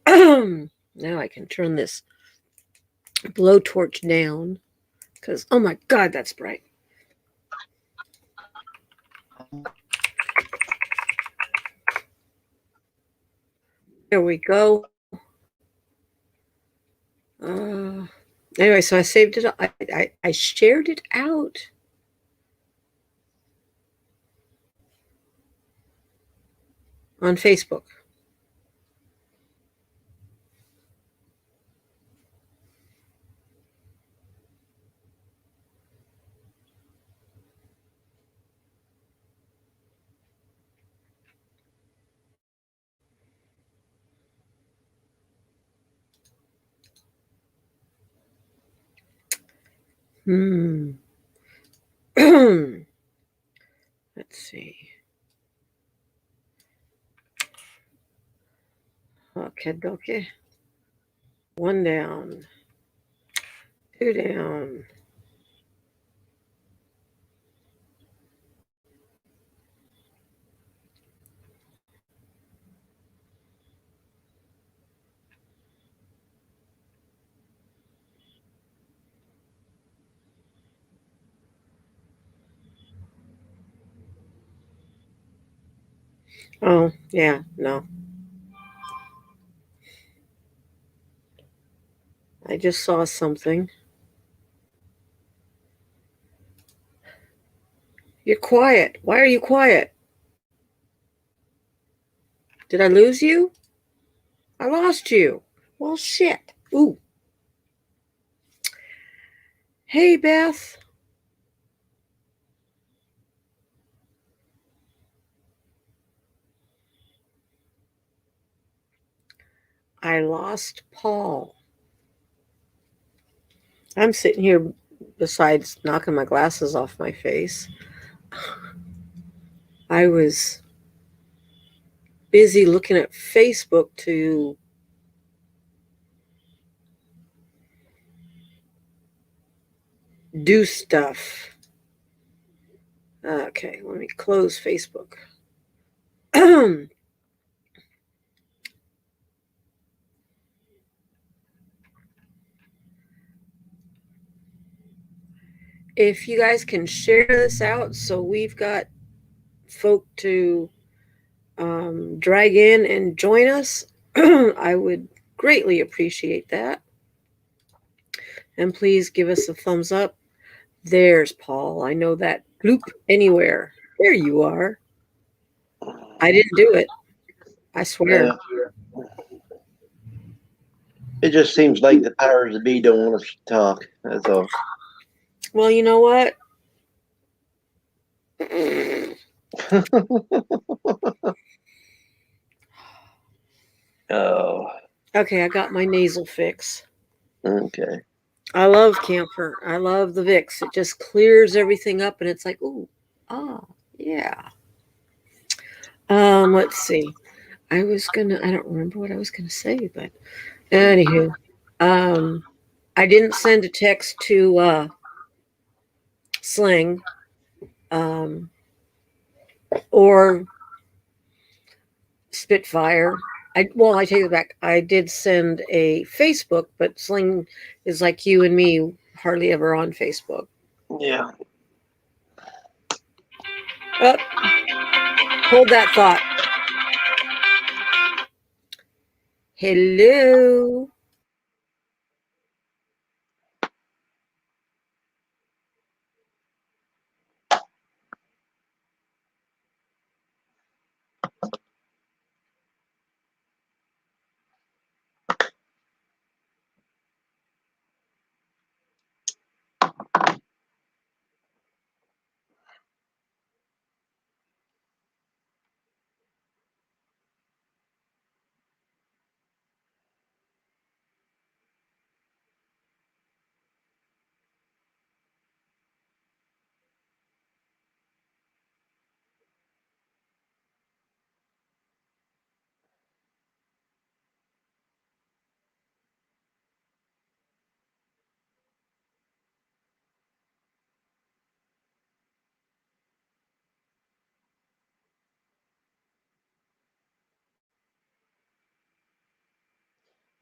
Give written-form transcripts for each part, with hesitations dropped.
Now I can turn this blowtorch down because, oh my God, that's bright. There we go. Anyway, so I saved it. I shared it out. On Facebook. Let's see. Okay, dokie. One down. Two down. Oh, yeah, no. I just saw something. You're quiet. Why are you quiet? Did I lose you? I lost you. Well, shit. Ooh. Hey, Beth. I lost Paul. I'm sitting here, besides knocking my glasses off my face, I was busy looking at Facebook to do stuff. Okay, let me close Facebook. If you guys can share this out so we've got folk to drag in and join us, I would greatly appreciate that. And please give us a thumbs up. There's Paul. I know that bloop anywhere. There you are. I didn't do it. I swear. Yeah. It just seems like the powers that be don't want us to talk. That's all. Well, you know what? Oh, Okay, I got my nasal fix. okay. I love camphor. I love the Vicks. It just clears everything up, and it's like, ooh, ah, yeah. Let's see. I don't remember what I was gonna say, but anywho, um, I didn't send a text to Sling, um, or Spitfire. I take it back. I did send a Facebook, but Sling is like you and me, hardly ever on Facebook. Yeah. Oh, hold that thought. Hello.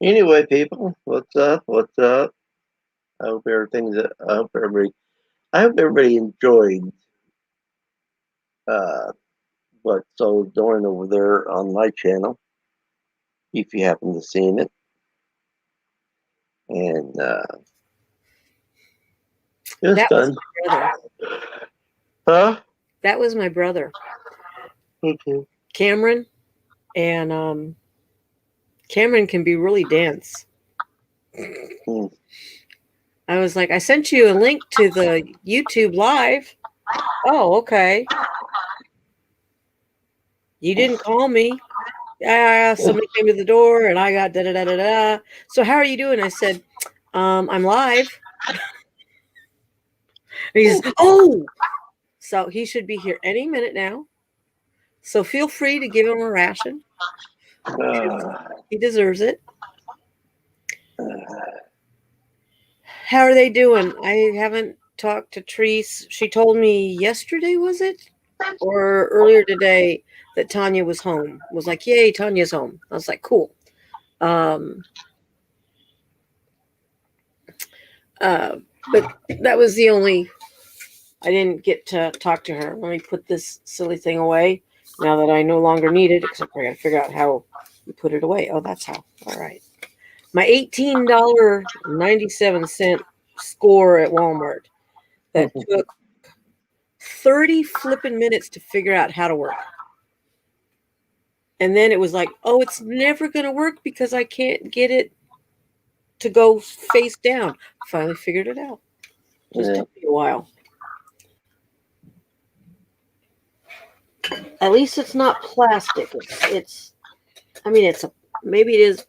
Anyway, people, what's up? What's up? I hope everybody enjoyed uh, what Soul's doing over there on my channel, if you happen to seen it. And it was That was fun. my brother. Huh? That was my brother, Okay. Cameron, and Cameron can be really dense. Hmm. I was like, I sent you a link to the YouTube live. Oh, okay. You didn't call me. Somebody came to the door and I got da da da da da. So how are you doing? I said, I'm live. And he says, oh, so he should be here any minute now. So feel free to give him a ration. He deserves it. How are they doing? I haven't talked to Treese. She told me yesterday, was it? Or earlier today that Tanya was home. Was like, yay, Tanya's home. I was like, cool. Um, but that was the only, I didn't get to talk to her. Let me put this silly thing away now that I no longer need it, except I got to figure out how you put it away. Oh, that's how. All right. My $18.97 score at Walmart that took 30 flipping minutes to figure out how to work. And then it was like, oh, it's never going to work because I can't get it to go face down. Finally figured it out. Just took me a while. At least it's not plastic. Maybe it is.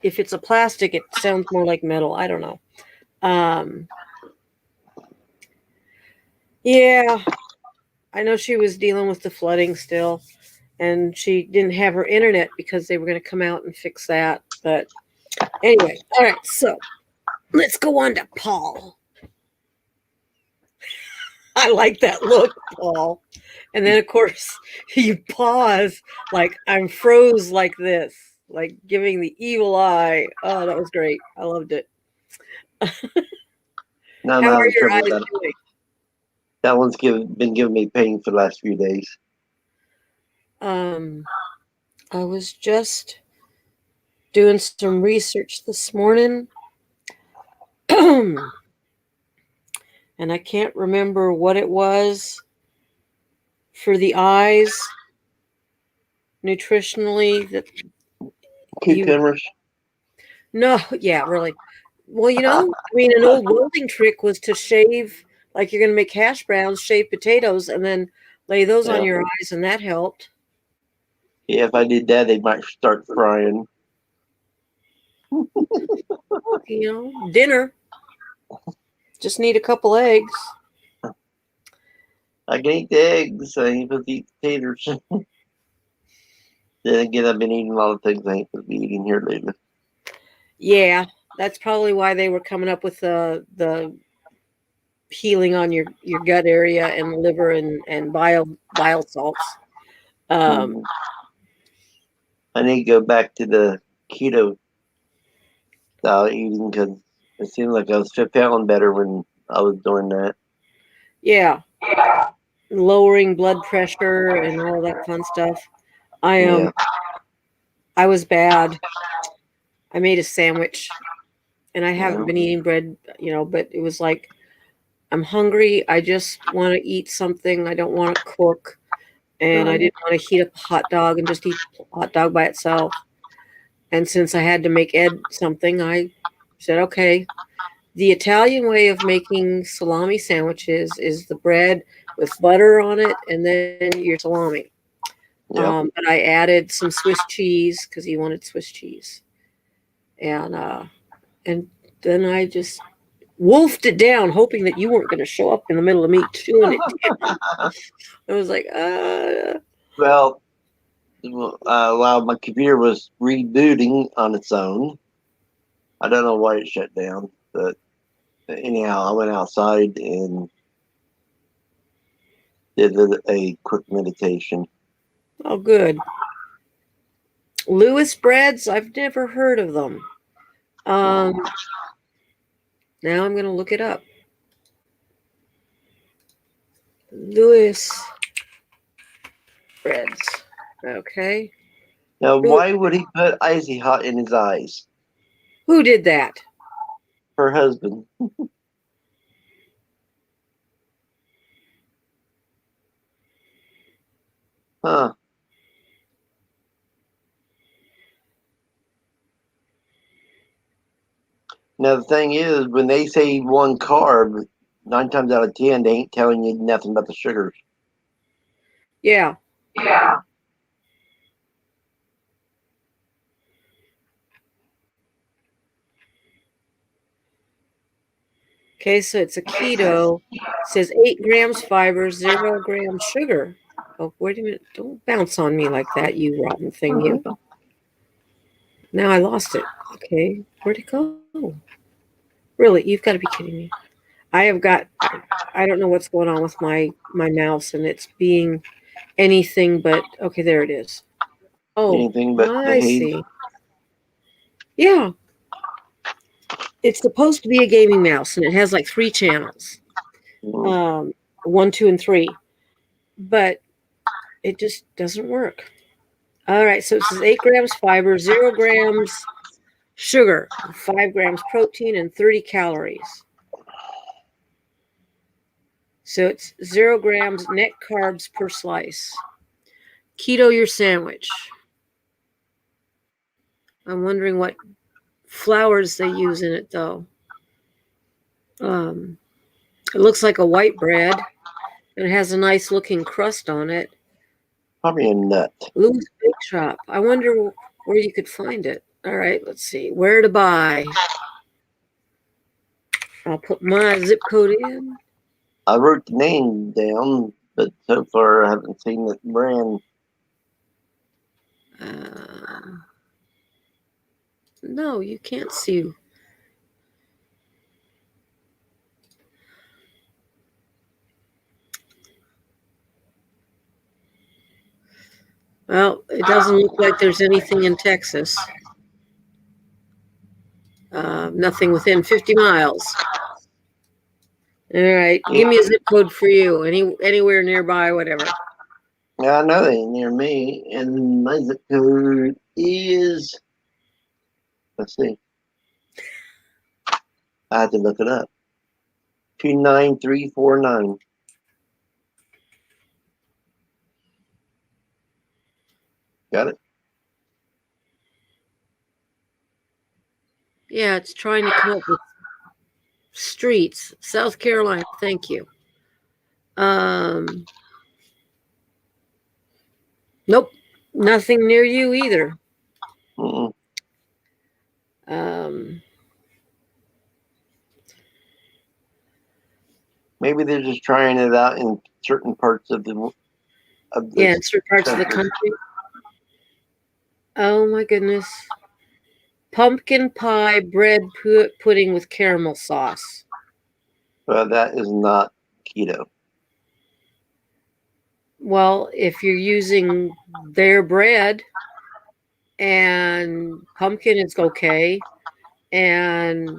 If it's a plastic, it sounds more like metal. I don't know. Yeah, I know she was dealing with the flooding still, and she didn't have her internet because they were going to come out and fix that. But anyway, all right, so let's go on to Paul. I like that look, Paul. And then, of course, you pause like I'm froze like this, like giving the evil eye. Oh, that was great. I loved it. No, How no, are the your trouble eyes with that. doing? That one's been giving me pain for the last few days. I was just doing some research this morning, and I can't remember what it was for the eyes nutritionally that you. Cucumbers. No, yeah, really. Well, I mean, an old welding trick was to shave, like you're going to make hash browns, shave potatoes, and then lay those on Yeah. your eyes, and that helped. Yeah, if I did that, they might start frying. Dinner. Just need a couple eggs. I can eat the eggs. I ain't supposed to eat potatoes. Then again, I've been eating a lot of things I ain't supposed to be eating here lately. Yeah, that's probably why they were coming up with the healing on your gut area and liver and bile salts. Um, I need to go back to the keto style eating because it seemed like I was feeling better when I was doing that. yeah, lowering blood pressure and all that fun stuff. I Yeah. I was bad. I made a sandwich, and I haven't Yeah. been eating bread, but it was like I'm hungry. I just want to eat something. I don't want to cook, and I didn't want to heat up a hot dog and just eat a hot dog by itself. And since I had to make Ed something, I said, okay. The Italian way of making salami sandwiches is the bread with butter on it and then your salami. Yep. But I added some Swiss cheese because he wanted Swiss cheese, and then I just wolfed it down, hoping that you weren't going to show up in the middle of me chewing it down. I was like, Well, while my computer was rebooting on its own, I don't know why it shut down, but anyhow, I went outside and did a quick meditation. oh, good. Lewis breads, I've never heard of them. Now I'm going to look it up. Lewis breads. Okay. Now, Who, why would he put icy hot in his eyes? who did that? Her husband. Huh. Now, the thing is, when they say one carb, 9 times out of 10, they ain't telling you nothing about the sugars. Yeah. Yeah. Okay, so it's a keto. It says 8 grams fiber, 0 grams sugar. Oh, wait a minute. Don't bounce on me like that, you rotten thing, you. Now I lost it. Okay, where'd it go? Really, you've got to be kidding me. I don't know what's going on with my mouse, and it's being anything but. Okay, there it is. Oh, Anything but I behave. see. Yeah, it's supposed to be a gaming mouse, and it has like 3 channels, um, 1, 2, and 3, but it just doesn't work. All right, so it says 8 grams fiber, 0 grams sugar, 5 grams protein, and 30 calories. So it's 0 grams net carbs per slice. Keto your sandwich. I'm wondering what flours they use in it, though. It looks like a white bread, and it has a nice looking crust on it. Probably a nut. Lou's Bake Shop. I wonder where you could find it. All right, let's see. Where to buy? I'll put my zip code in. I wrote the name down, but so far I haven't seen the brand. No, you can't see. Well, it doesn't look like there's anything in Texas. Nothing within 50 miles. All right, give me a zip code for you. Anywhere nearby, whatever. Yeah, I know they ain't near me, and my zip code is. Let's see. I had to look it up. 29349. Got it? Yeah, it's trying to come up with streets. South Carolina, thank you. Nope, nothing near you either. Mm-mm. Um, Maybe they're just trying it out in certain parts of the yeah, in certain parts of the country. country. Oh my goodness. Pumpkin pie bread pudding with caramel sauce. But that is not keto. Well, if you're using their bread and pumpkin, it's okay. And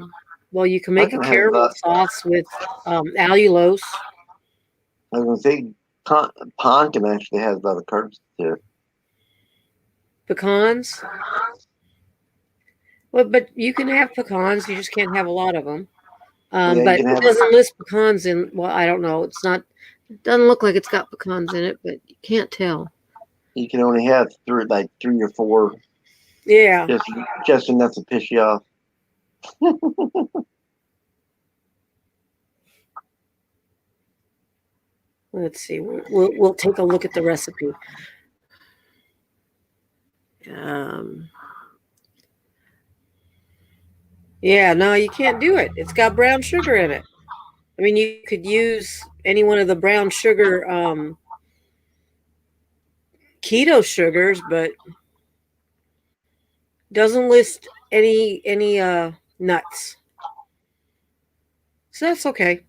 well, you can make a Pumpkin has caramel sauce with allulose. I was going to say, pumpkin actually has a lot of carbs too. Pecans. Well, but you can have pecans. You just can't have a lot of them. Yeah, you But can it have. doesn't list pecans in. Well, I don't know. It's not. It doesn't look like it's got pecans in it, but you can't tell. You can only have like 3 or 4, Yeah. just enough to piss you off. Let's see. We'll take a look at the recipe. Yeah, no, you can't do it. It's got brown sugar in it. I mean, you could use any one of the brown sugar keto sugars, but doesn't list any nuts. So that's okay.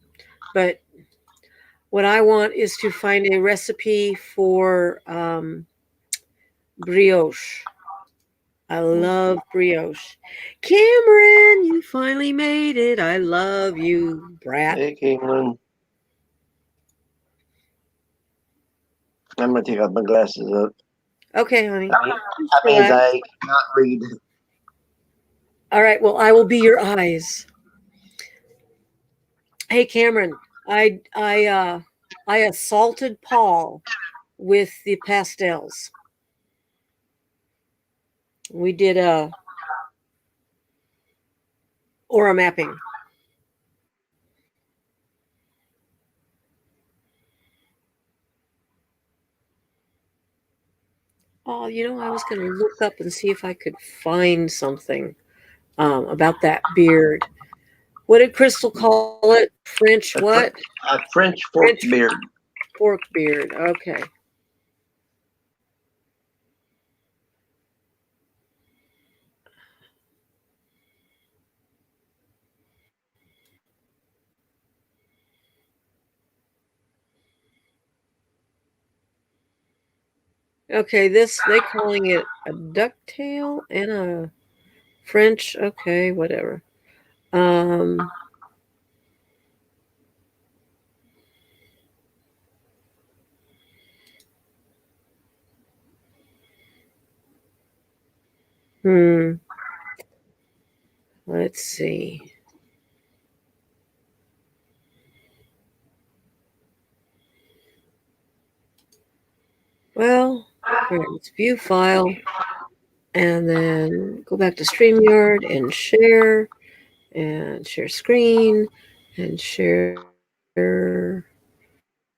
But what I want is to find a recipe for brioche. I love brioche. Cameron, you finally made it. I love you, brat. Hey, Caitlin. I'm gonna take off my glasses up. Okay, honey. That means I cannot read. All right. Well, I will be your eyes. Hey, Cameron. I assaulted Paul with the pastels. We did a aura mapping. Oh, I was going to look up and see if I could find something about that beard. What did Crystal call it? French what? A French fork beard. Fork beard. Okay. Okay, this they calling it a ducktail and a French. Okay, whatever. Um, hmm. Let's see. Well, all right, let's view file and then go back to StreamYard and share screen and share.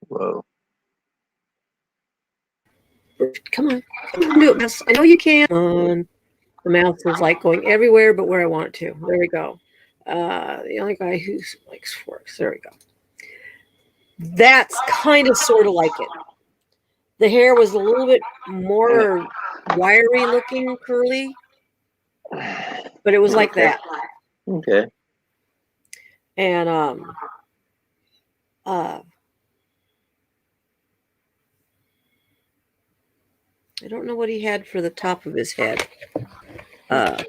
Whoa. Come on, do it, mouse. I know you can. Come on. The mouse is like going everywhere but where I want it to. There we go. The only guy who likes forks. There we go. That's kind of sort of like it. The hair was a little bit more wiry looking, curly, but it was like that. Okay. And I don't know what he had for the top of his head. I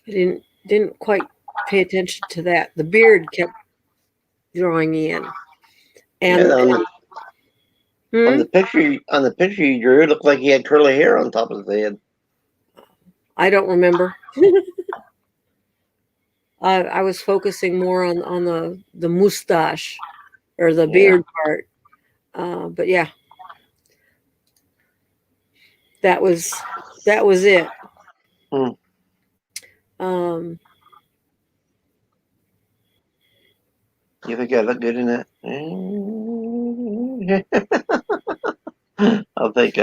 didn't quite pay attention to that. The beard kept drawing me in. And on the picture you drew, it looked like he had curly hair on top of his head. I don't remember. I was focusing more on the mustache or the beard part. But yeah, that was it. You think I look good in that? I think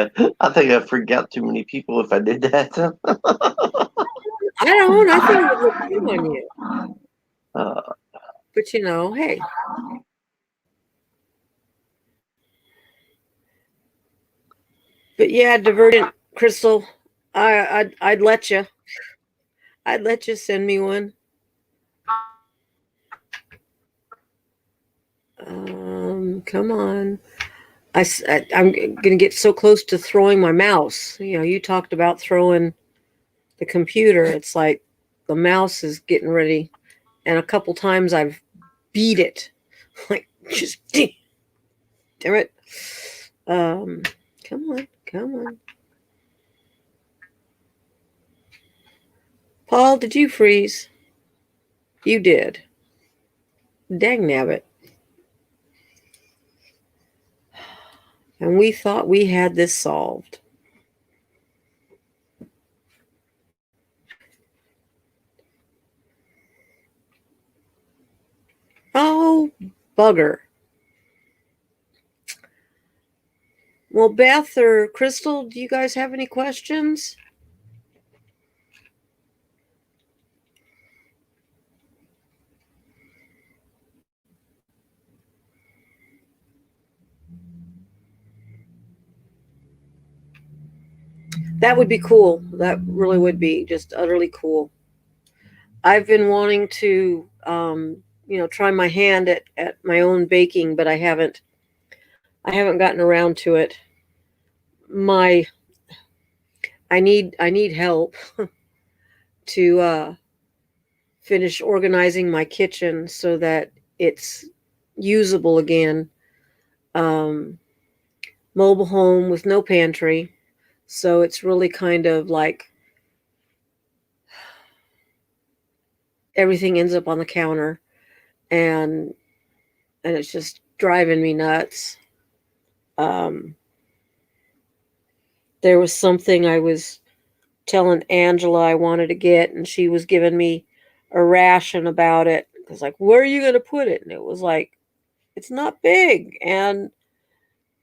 I forgot too many people if I did that. I don't. I think it would look good on you. But hey. But yeah, Divergent Crystal, I'd let you. I'd let you send me one. Come on. I'm going to get so close to throwing my mouse. You talked about throwing the computer. It's like the mouse is getting ready. And a couple times I've beat it. Like, just, damn it. Come on. Paul, did you freeze? You did. Dang nabbit. And we thought we had this solved. Oh, bugger. Well, Beth or Crystal, do you guys have any questions? That would be cool. That really would be just utterly cool. I've been wanting to, try my hand at my own baking, but I haven't gotten around to it. My I need help to finish organizing my kitchen so that it's usable again. Um, Mobile home with no pantry, so it's really kind of like everything ends up on the counter, and it's just driving me nuts. Um, there was something I was telling Angela I wanted to get, and she was giving me a ration about it. It was like, where are you going to put it? And it was like, it's not big, and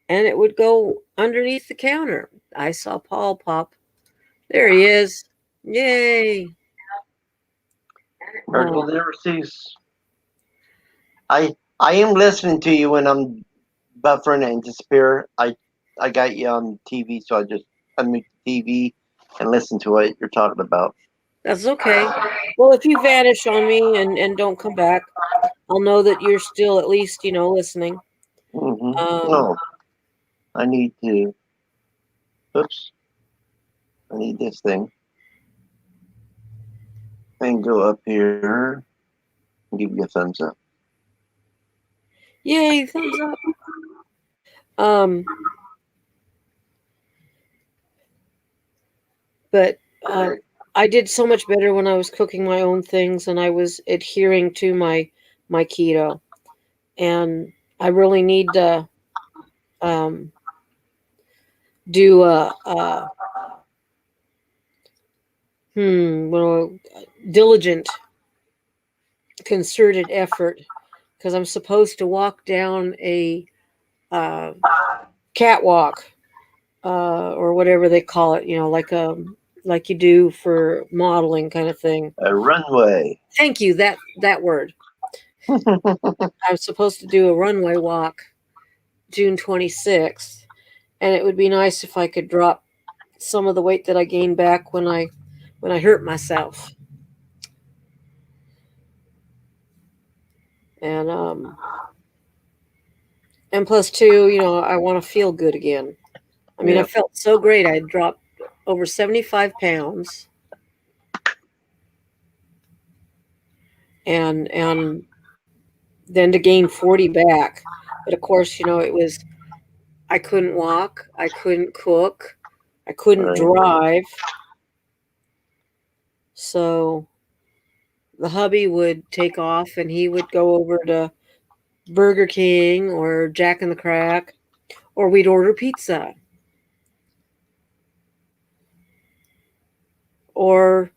it would go underneath the counter. I saw Paul pop. There he is. Yay. Miracle Um, never cease. I am listening to you when I'm buffering and despair. I got you on TV, so I just unmute the TV and listen to what you're talking about. that's okay. Well, if you vanish on me and don't come back, I'll know that you're still at least, listening. Um, Oh, I need to. Oops, I need this thing. And go up here and give you a thumbs up. Yay, thumbs up. Um, but I did so much better when I was cooking my own things and I was adhering to my keto. And I really need to um, do a well, diligent, concerted effort because I'm supposed to walk down a uh, catwalk or whatever they call it, like you do for modeling kind of thing. A runway. Thank you, that word. I'm supposed to do a runway walk June 26th, and it would be nice if I could drop some of the weight that I gained back when I hurt myself. And and plus two, I want to feel good again. I mean, I Yeah. felt so great. I dropped over 75 pounds, and then to gain 40 back. But of course, it was I couldn't walk, I couldn't cook, I couldn't Right. drive. So the hubby would take off and he would go over to Burger King or Jack in the Crack, or we'd order pizza. Or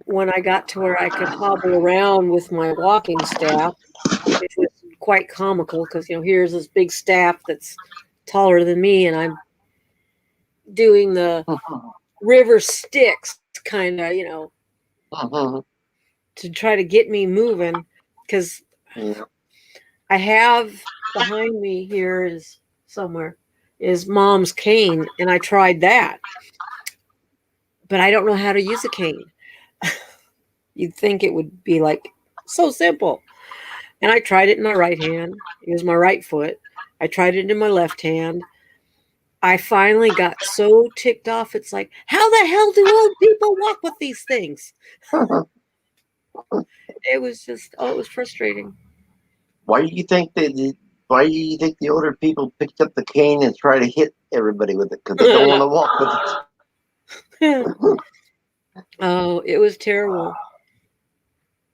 when I got to where I could hobble around with my walking staff, which was quite comical because, here's this big staff that's taller than me, and I'm doing the river Styx kind of, to try to get me moving because Yeah. I have behind me here is somewhere is mom's cane, and I tried that, but I don't know how to use a cane. You'd think it would be like so simple. And I tried it in my right hand. It was my right foot. I tried it in my left hand. I finally got so ticked off. It's like, how the hell do old people walk with these things? It was just, oh, it was frustrating. Why do you think that? Why do you think the older people picked up the cane and try to hit everybody with it? Because they don't want to walk with Oh, it was terrible.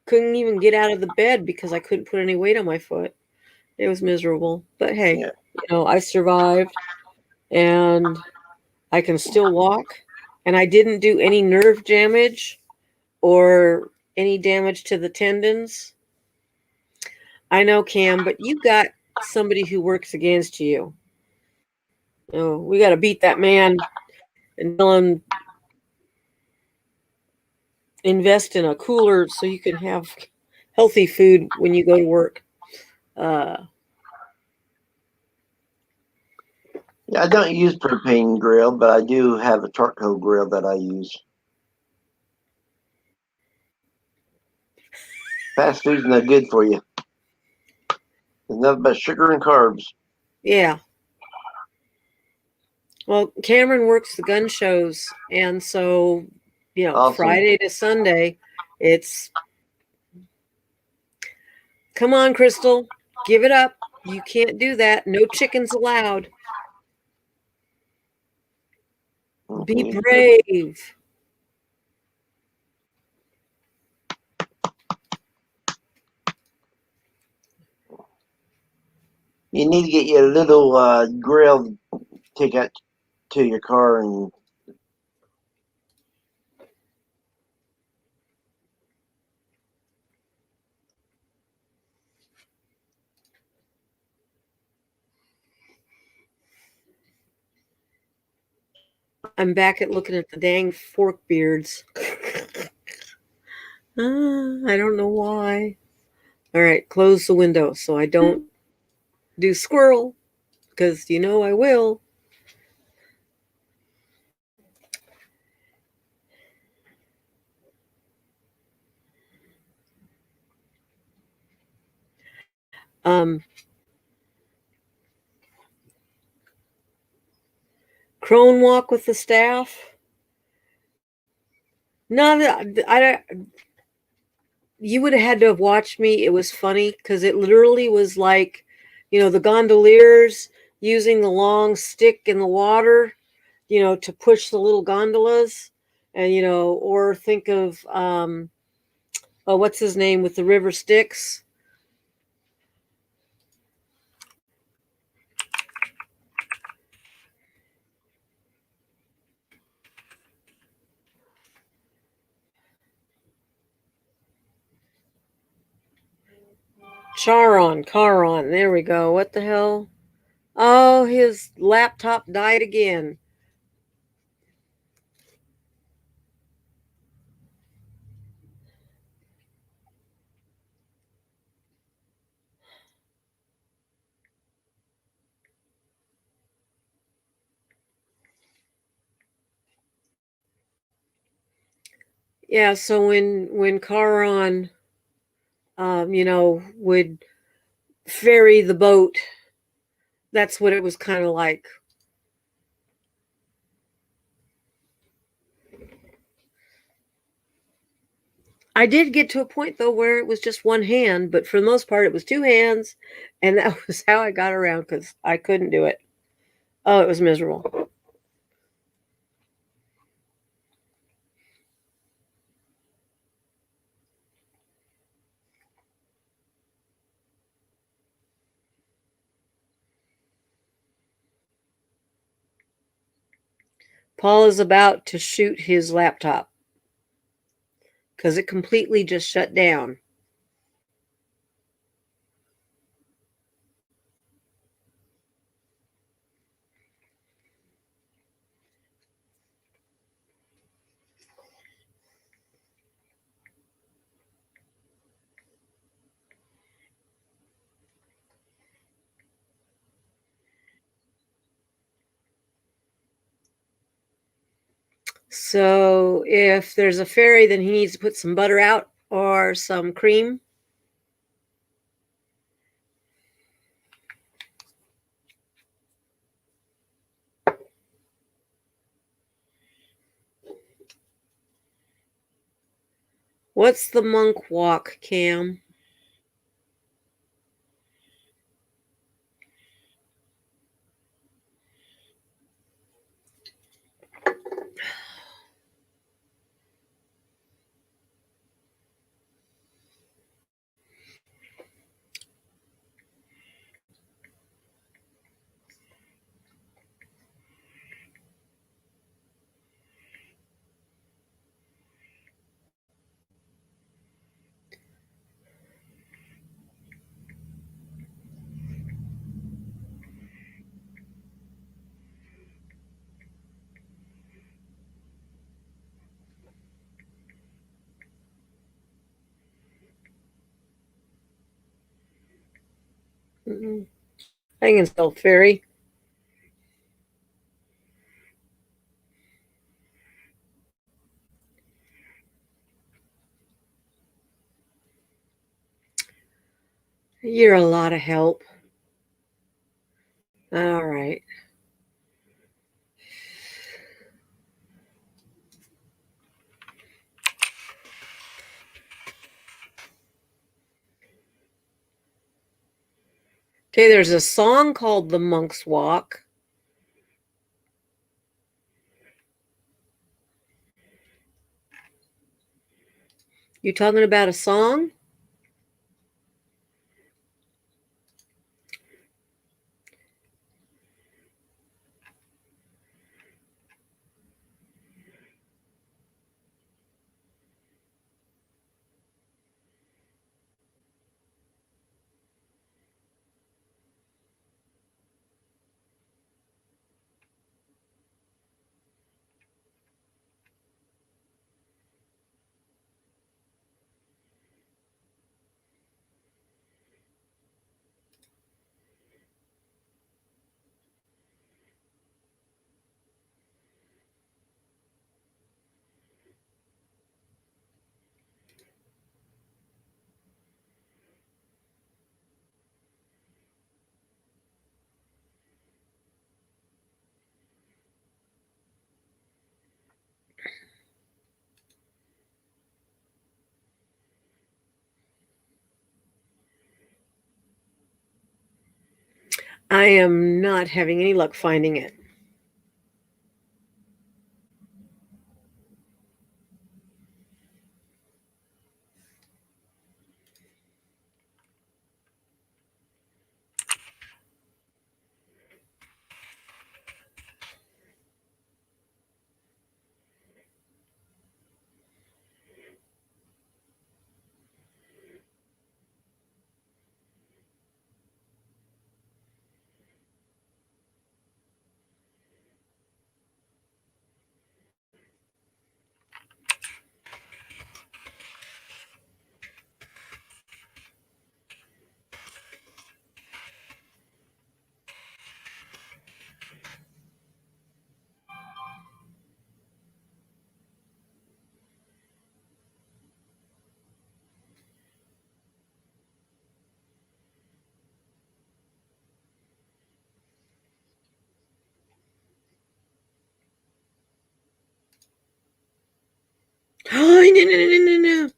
Couldn't even get out of the bed because I couldn't put any weight on my foot. It was miserable. But it. hey, Yeah. I survived and I can still walk. And I didn't do any nerve damage or any damage to the tendons. I know, Cam, but you got somebody who works against you. We got to beat that man and tell him invest in a cooler so you can have healthy food when you go to work. Uh, Yeah, I don't use propane grill, but I do have a charcoal grill that I use. Fast food's not good for you. It's nothing but sugar and carbs. yeah, Well, Cameron works the gun shows, and so Awesome. Friday to Sunday, it's come on, Crystal, give it up. You can't do that. No chickens allowed. Be brave. You need to get you a little grill ticket to your car and I'm back at looking at the dang fork beards. I don't know why. All right, close the window so I don't do squirrel, because I will. Crone walk with the staff. No, you would have had to have watched me. It was funny because it literally was like, the gondoliers using the long stick in the water, to push the little gondolas, and or think of oh, what's his name with the river Styx? Charon. There we go. What the hell? Oh, his laptop died again. Yeah, so when Charon, would ferry the boat, that's what it was kind of like. I did get to a point though where it was just one hand, but for the most part it was two hands, and that was how I got around because I couldn't do it. Oh, it was miserable. Paul is about to shoot his laptop because it completely just shut down. So if there's a fairy, then he needs to put some butter out or some cream. What's the monk walk, Cam? I can spell fairy. You're a lot of help. All right. Okay, there's a song called The Monk's Walk. You talking about a song? I am not having any luck finding it. Oh, no, no, no, no, no.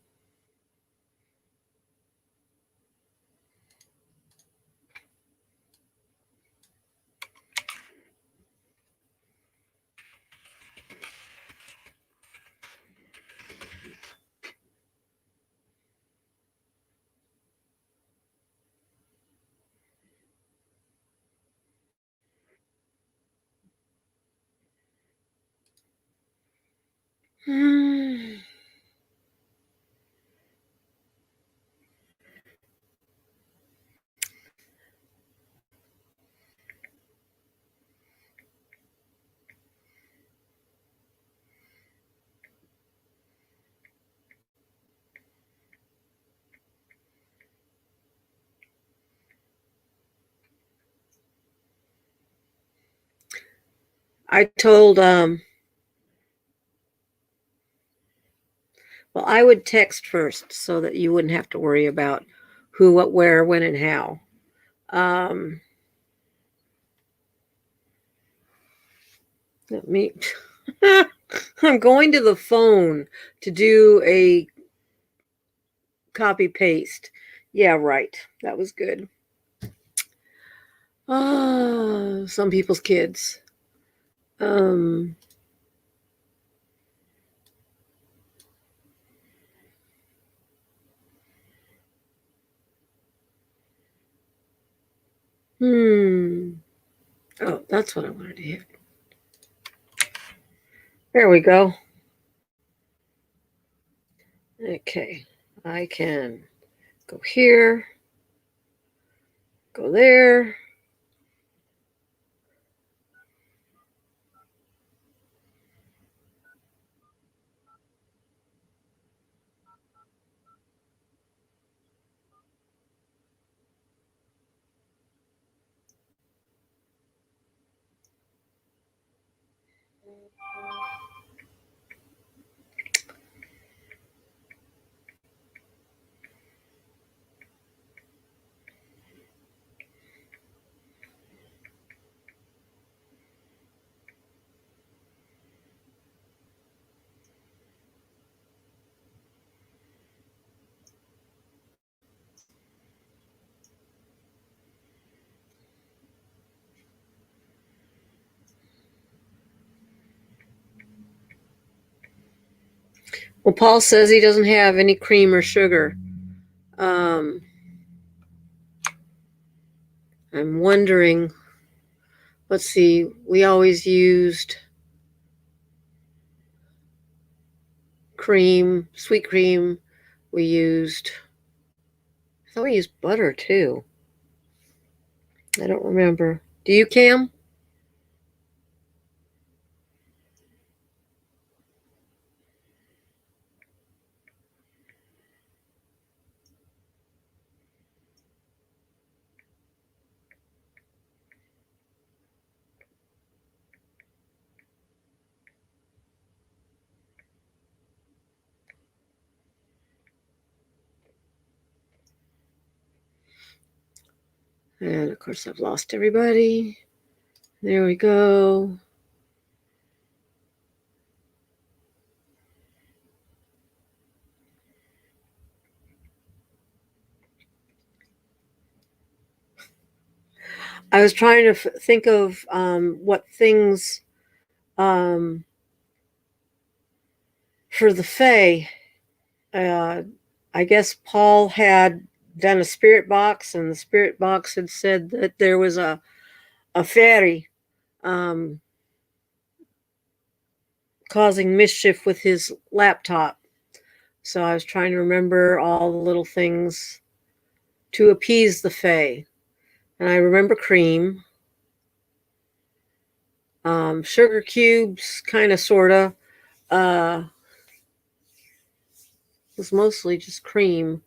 Hmm. I told well, I would text first so that you wouldn't have to worry about who, what, where, when, and how. Um, let me. I'm going to the phone to do a copy paste. Yeah, right. That was good. Ah, some people's kids. Um, hmm. Oh, that's what I wanted to hit. There we go. Okay. I can go here, go there. Well, Paul says he doesn't have any cream or sugar. Um, I'm wondering. Let's see. We always used cream, sweet cream. We used. I thought we used butter too. I don't remember. Do you, Cam? And of course, I've lost everybody. There we go. I was trying to think of what things um, for the Fae. Uh, I guess Paul had done a spirit box, and the spirit box had said that there was a fairy um, causing mischief with his laptop. So I was trying to remember all the little things to appease the Fae. And I remember cream, sugar cubes, kind of, sort of. Uh, was mostly just cream.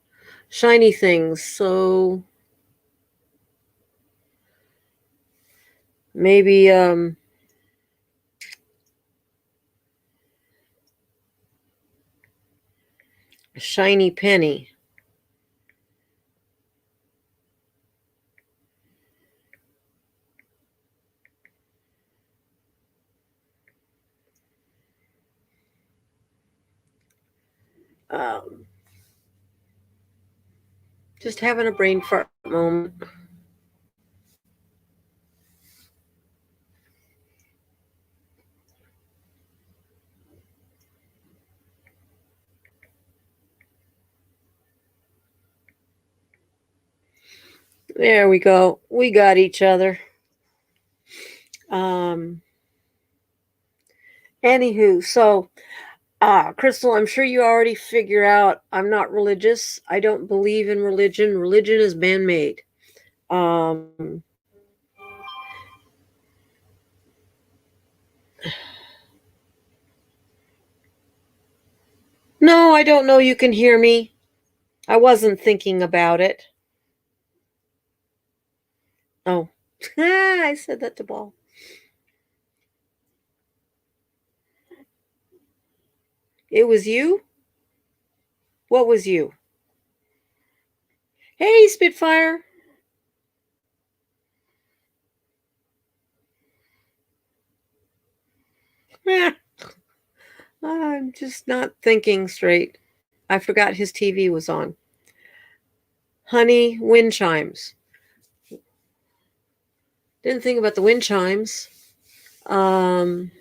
Shiny things. So maybe a shiny penny. Um, just having a brain fart moment. There we go. We got each other. Um, Anywho, so Crystal, I'm sure you already figure out I'm not religious. I don't believe in religion. Religion is man-made. Um, no, I don't know you can hear me. I wasn't thinking about it. Oh, I said that to Ball. It was you? What was you? Hey, Spitfire. I'm just not thinking straight. I forgot his TV was on. Honey, wind chimes. Didn't think about the wind chimes. Um,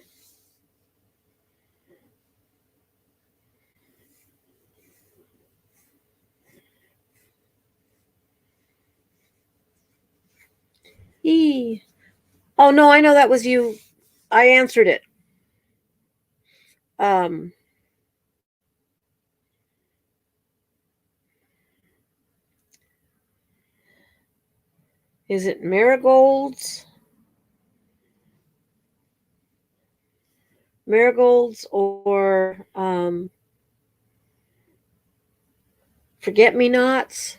oh no, I know that was you. I answered it. Um, is it marigolds? Marigolds or forget me nots?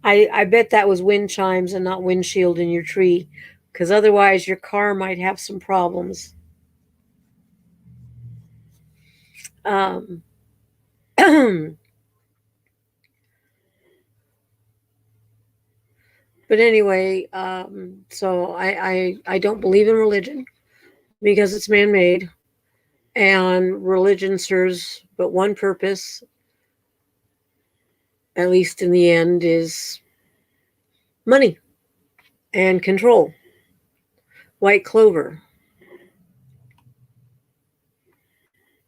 I bet that was wind chimes and not windshield in your tree, because otherwise your car might have some problems. Um, but anyway, so I don't believe in religion because it's man made, and religion serves but one purpose, at least in the end, is money and control. White clover.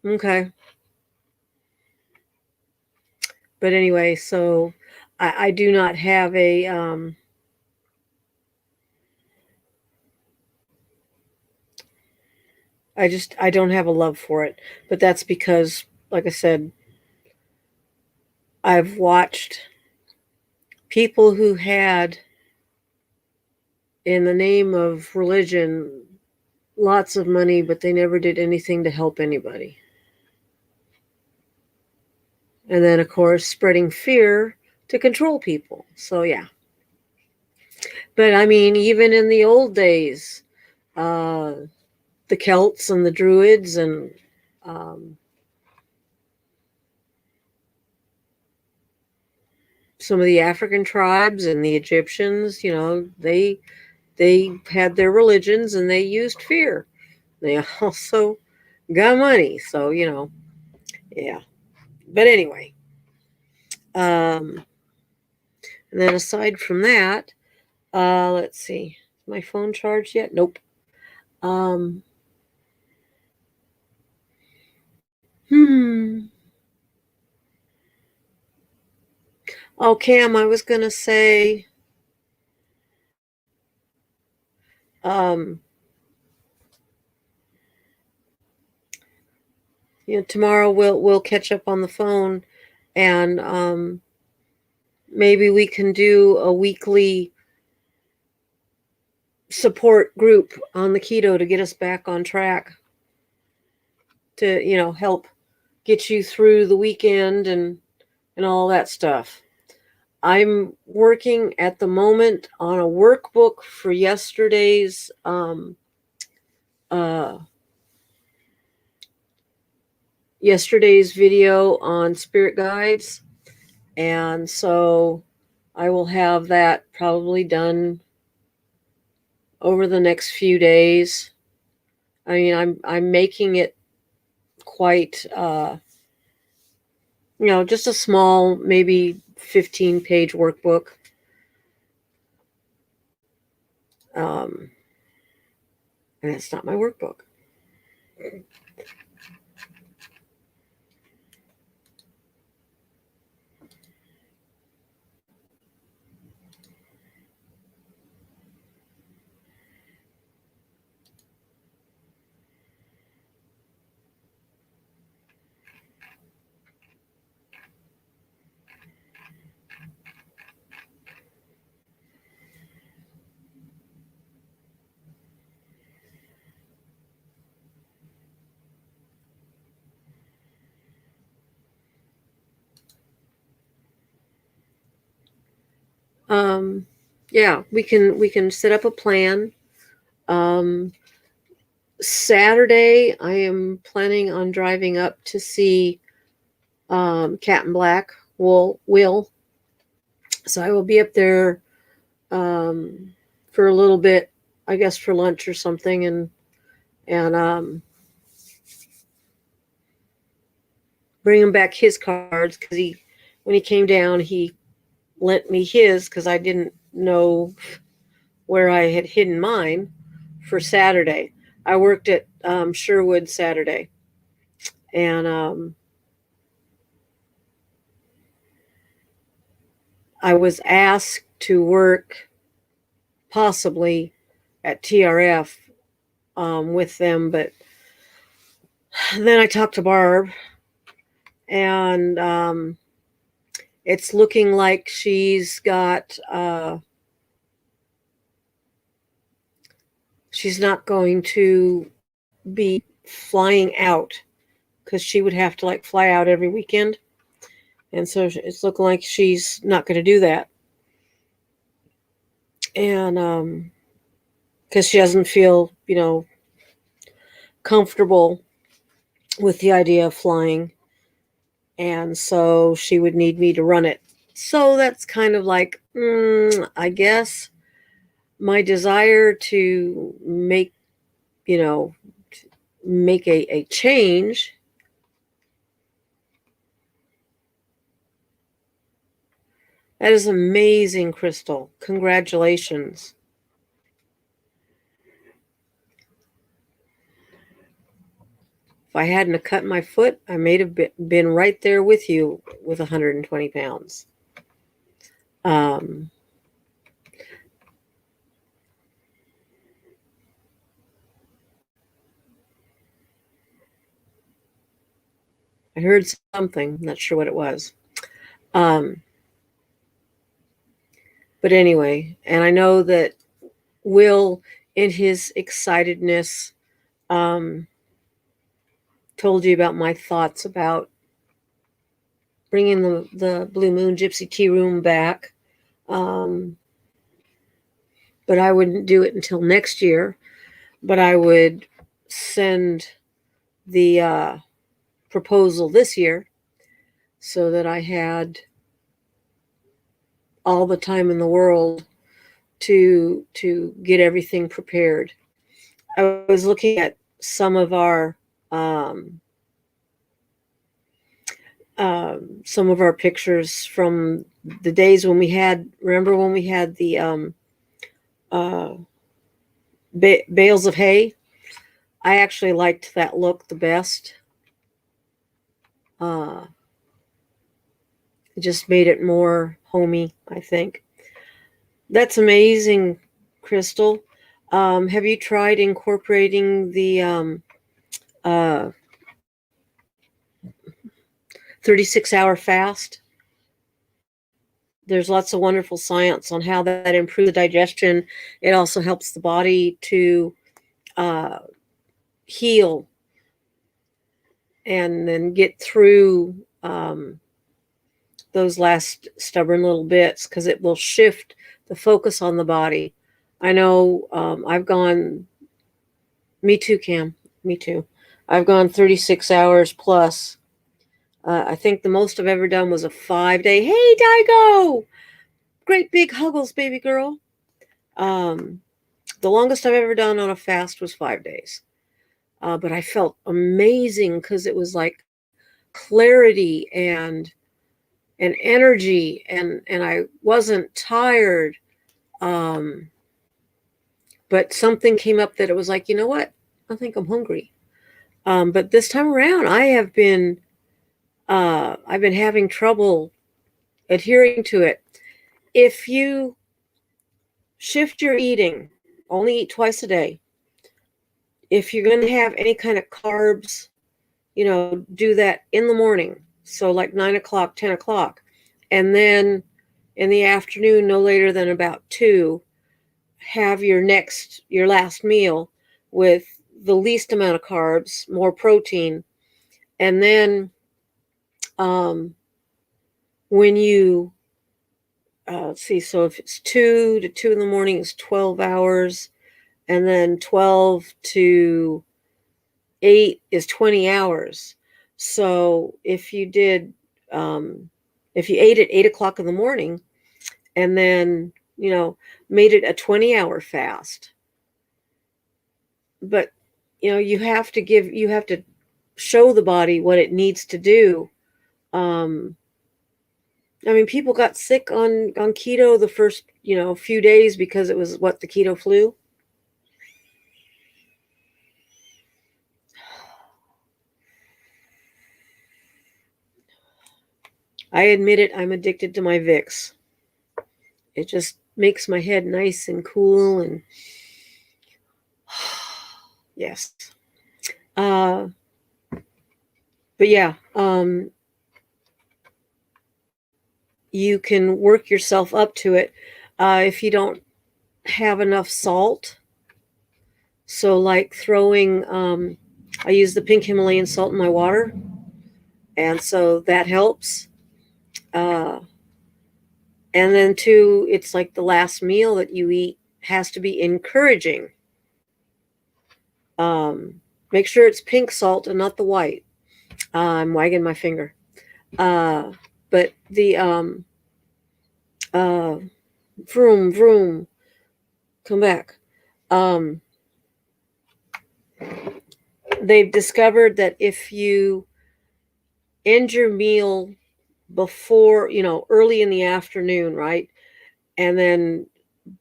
Okay. But anyway, so I do not have a I don't have a love for it. But that's because, like I said, I've watched people who had, in the name of religion, lots of money, but they never did anything to help anybody. And then, of course, spreading fear to control people. So, yeah. But I mean, even in the old days, uh, the Celts and the Druids and um, some of the African tribes and the Egyptians, they had their religions and they used fear. They also got money. So, yeah. But anyway, um, and then aside from that, let's see. Is my phone charged yet? Nope. Um, hmm. Oh, Cam, I was going to say, um, tomorrow we'll catch up on the phone, and maybe we can do a weekly support group on the keto to get us back on track, to help get you through the weekend and all that stuff. I'm working at the moment on a workbook for uh, yesterday's video on spirit guides, and so I will have that probably done over the next few days. I mean, I'm making it quite just a small, maybe 15-page workbook. Um, and it's not my workbook. Um, yeah, we can set up a plan. Um, Saturday, I am planning on driving up to see Cat and Black Will. So I will be up there for a little bit, I guess for lunch or something, and bring him back his cards, because when he came down, he lent me his because I didn't know where I had hidden mine for Saturday. I worked at Sherwood Saturday, and I was asked to work possibly at TRF with them, but then I talked to Barb, and it's looking like she's not going to be flying out, because she would have to fly out every weekend. And so it's looking like she's not going to do that. And because she doesn't feel, comfortable with the idea of flying. And so she would need me to run it. So that's kind of I guess my desire to make a change That is amazing, Crystal. Congratulations. If I hadn't cut my foot, I may have been right there with you with 120 pounds. Um, I heard something, not sure what it was. Um, but anyway, and I know that Will, in his excitedness, um, told you about my thoughts about bringing the Blue Moon Gypsy Tea Room back. Um, but I wouldn't do it until next year. But I would send the proposal this year so that I had all the time in the world to get everything prepared. I was looking at um, some of our pictures from the days when we had. Remember when we had the uh, bales of hay? I actually liked that look the best. Uh, it just made it more homey, I think. That's amazing, Crystal. Have you tried incorporating the uh, 36-hour fast? There's lots of wonderful science on how that improves the digestion. It also helps the body to uh, heal and then get through those last stubborn little bits because it will shift the focus on the body. I know I've gone, me too, Cam, me too. I've gone 36 hours plus. I think the most I've ever done was a 5-day. Hey, Daigo! Great big huggles, baby girl. Um, the longest I've ever done on a fast was 5 days. But I felt amazing because it was like clarity and energy, and I wasn't tired. Um, but something came up that it was like, you know what? I think I'm hungry. But this time around, I've been having trouble adhering to it. If you shift your eating, only eat twice a day. If you're going to have any kind of carbs, do that in the morning. So like 9 o'clock, 10 o'clock. And then in the afternoon, no later than about 2, have your last meal with the least amount of carbs, more protein. And then um, when you, let's see, so if it's 2 to 2 in the morning, it's 12 hours. And then 12 to 8 is 20 hours. So if you ate at 8 o'clock in the morning and then, made it a 20-hour fast, but, you have to show the body what it needs to do. Um, I mean, people got sick on keto the first, few days because it was the keto flu. I admit it, I'm addicted to my Vicks. It just makes my head nice and cool and yes. Uh, but yeah, you can work yourself up to it if you don't have enough salt. So, like throwing, I use the pink Himalayan salt in my water, and so that helps. Uh, and then, too, it's like the last meal that you eat has to be encouraging. Make sure it's pink salt and not the white. I'm wagging my finger. But the uh, vroom vroom, come back. Um, they've discovered that if you end your meal before, early in the afternoon, right? And then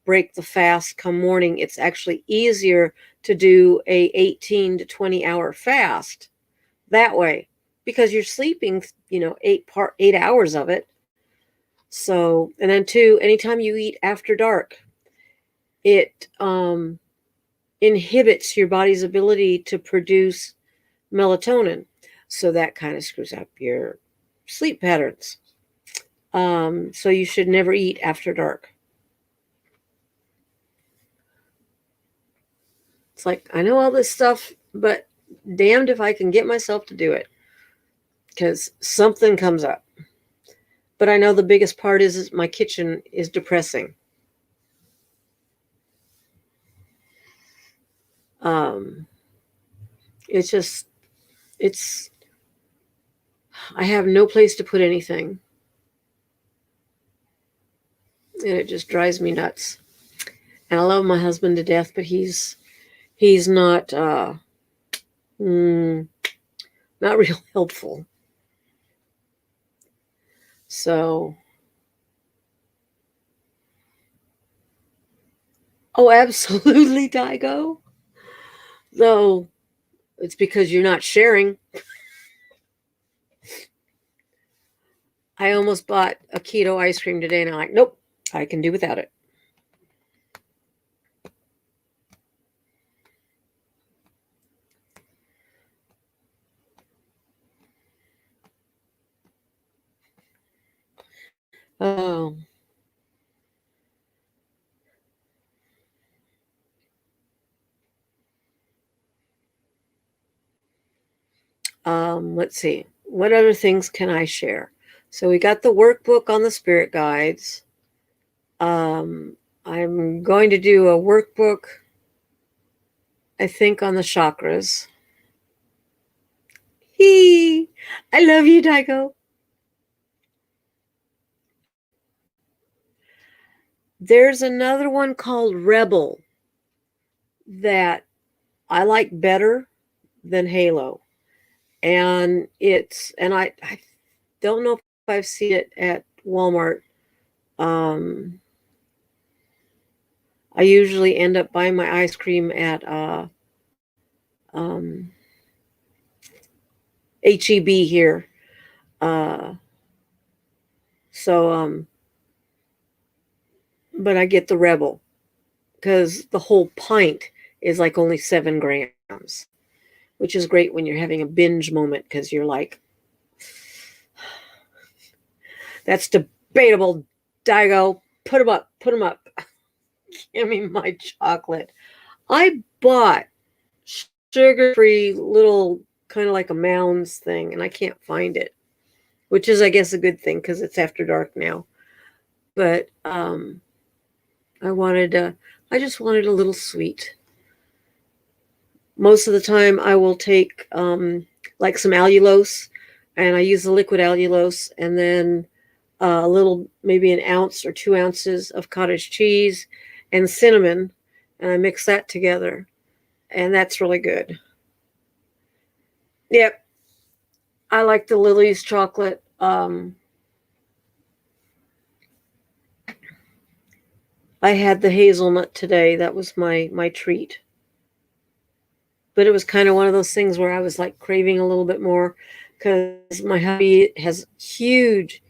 break the fast come morning. It's actually easier to do a 18 to 20 hour fast that way because you're sleeping, 8 hours of it. So, and then two, anytime you eat after dark, it inhibits your body's ability to produce melatonin. So that kind of screws up your sleep patterns. So you should never eat after dark. It's like, I know all this stuff, but damned if I can get myself to do it because something comes up. But I know the biggest part is my kitchen is depressing. Um, it's just, it's, I have no place to put anything. And it just drives me nuts. And I love my husband to death, but he's not, mm, not real helpful. So, oh, absolutely, Daigo. Though it's because you're not sharing. I almost bought a keto ice cream today, and I'm like, nope, I can do without it. Oh, let's see. What other things can I share? So we got the workbook on the spirit guides. Um, I'm going to do a workbook, I think, on the chakras. Hee! I love you, Daigo. There's another one called Rebel that I like better than Halo. And I don't know if I've seen it at Walmart. Um, I usually end up buying my ice cream at um, HEB here. Uh, so, but I get the Rebel because the whole pint is like only 7 grams, which is great when you're having a binge moment because you're like, that's debatable, Daigo. Put them up. Put them up. Give me my chocolate. I bought sugar-free little kind of like a Mounds thing, and I can't find it, which is, I guess, a good thing because it's after dark now. But I wanted, I just wanted a little sweet. Most of the time, I will take like some allulose, and I use the liquid allulose, and then a little, maybe an ounce or 2 ounces of cottage cheese and cinnamon, and I mix that together, and that's really good. Yep, I like the Lily's chocolate. I had the hazelnut today. That was my treat. But it was kind of one of those things where I was like craving a little bit more because my hubby has huge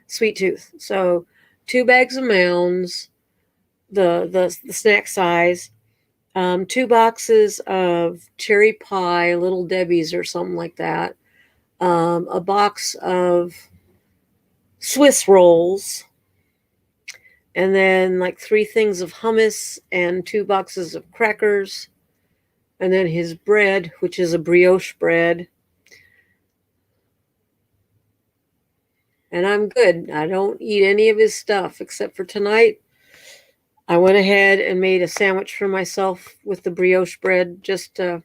sweet tooth. So 2 bags of Mounds, the snack size, 2 boxes of cherry pie, Little Debbie's or something like that, a box of Swiss rolls, and then like 3 things of hummus and 2 boxes of crackers, and then his bread, which is a brioche bread. And I'm good. I don't eat any of his stuff except for tonight. I went ahead and made a sandwich for myself with the brioche bread just to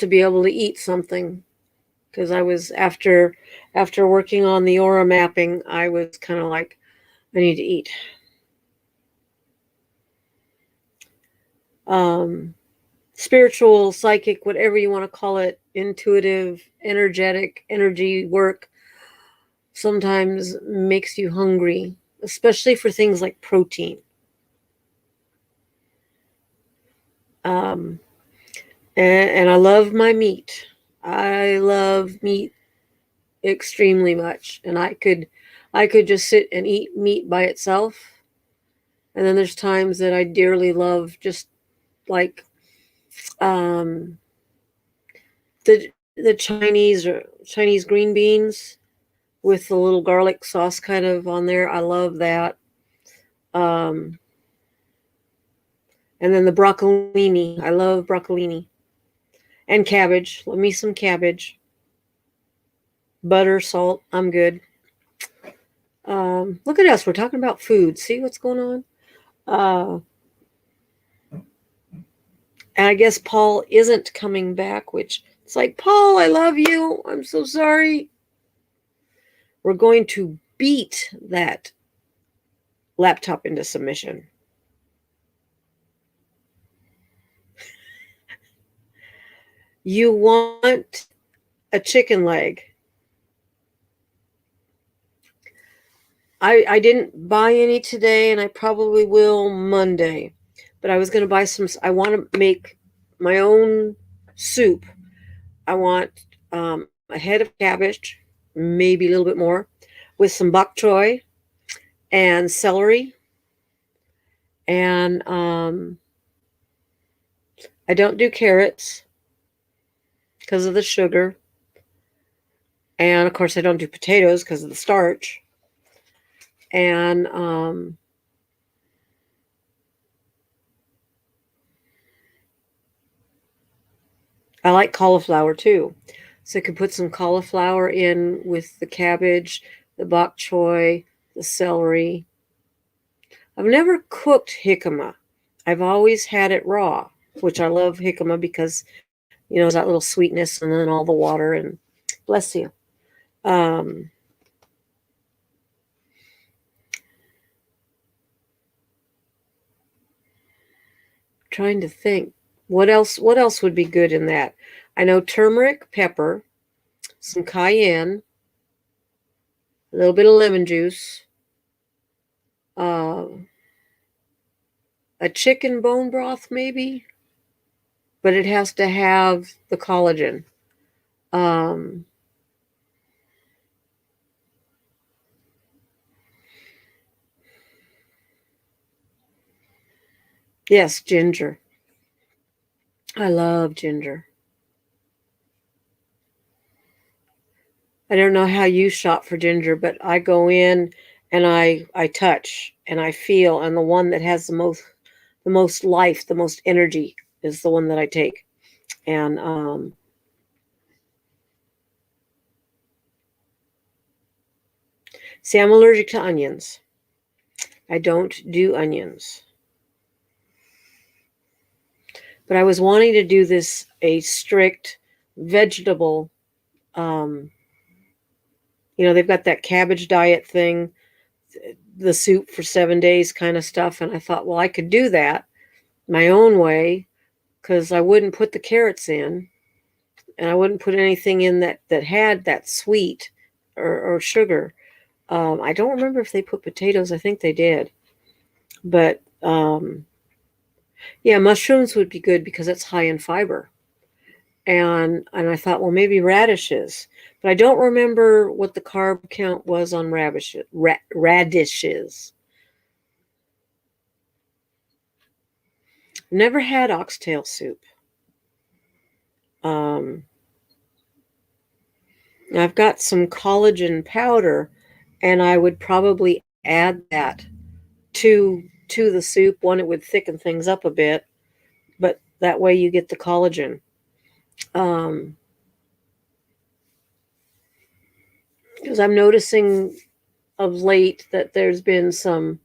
be able to eat something because I was after working on the aura mapping, I was kind of like, I need to eat. Spiritual, psychic, whatever you want to call it, intuitive, energetic energy work sometimes makes you hungry, especially for things like protein. Um, and I love my meat. I love meat extremely much, and I could just sit and eat meat by itself. And then there's times that I dearly love just like um, the Chinese green beans with the little garlic sauce kind of on there. I love that. Um, and then the broccolini. I love broccolini and cabbage. Love me some cabbage. Butter, salt. I'm good. Look at us. We're talking about food. See what's going on? Uh, and I guess Paul isn't coming back, which it's like, Paul, I love you. I'm so sorry. We're going to beat that laptop into submission. You want a chicken leg. I didn't buy any today, and I probably will Monday. But I was going to buy some. I want to make my own soup. I want a head of cabbage, maybe a little bit more, with some bok choy and celery. And I don't do carrots because of the sugar. And of course, I don't do potatoes because of the starch. And I like cauliflower too. So I could put some cauliflower in with the cabbage, the bok choy, the celery. I've never cooked jicama. I've always had it raw, which I love jicama because, there's that little sweetness and then all the water and bless you. Um, Trying to think what else would be good in that. I know turmeric, pepper, some cayenne, a little bit of lemon juice, uh, a chicken bone broth maybe, but it has to have the collagen. Um, yes, ginger. I love ginger. I don't know how you shop for ginger, but I go in and I touch and I feel, and the one that has the most life, the most energy is the one that I take. And see, I'm allergic to onions. I don't do onions. But I was wanting to do this a strict vegetable. Um, they've got that cabbage diet thing, the soup for 7 days kind of stuff, and I thought, well, I could do that my own way because I wouldn't put the carrots in, and I wouldn't put anything in that had that sweet or sugar. I don't remember if they put potatoes. I think they did, but yeah, mushrooms would be good because it's high in fiber. And I thought, well, maybe radishes, but I don't remember what the carb count was on radishes. Never had oxtail soup. Um, I've got some collagen powder, and I would probably add that to the soup. One, it would thicken things up a bit, but that way you get the collagen. Um, because I'm noticing of late that there's been some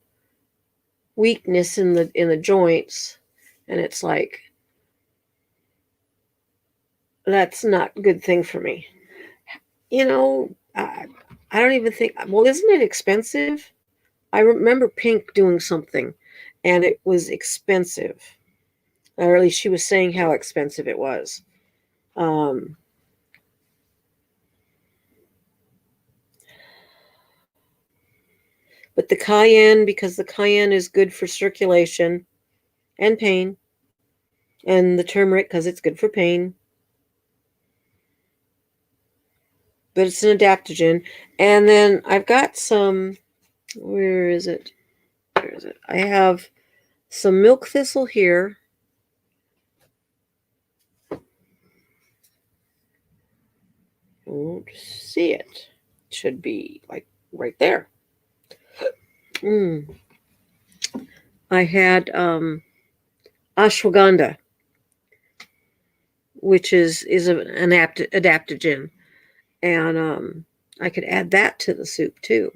weakness in the joints, and it's like that's not a good thing for me. I don't even think. Well, isn't it expensive? I remember Pink doing something, and it was expensive. Or at least she was saying how expensive it was. Um, But the cayenne, because the cayenne is good for circulation and pain, and the turmeric because it's good for pain. But it's an adaptogen. And then I've got some, where is it? Where is it? I have some milk thistle here. I won't see it. It should be like right there. I had ashwagandha, which is an adaptogen, and I could add that to the soup too.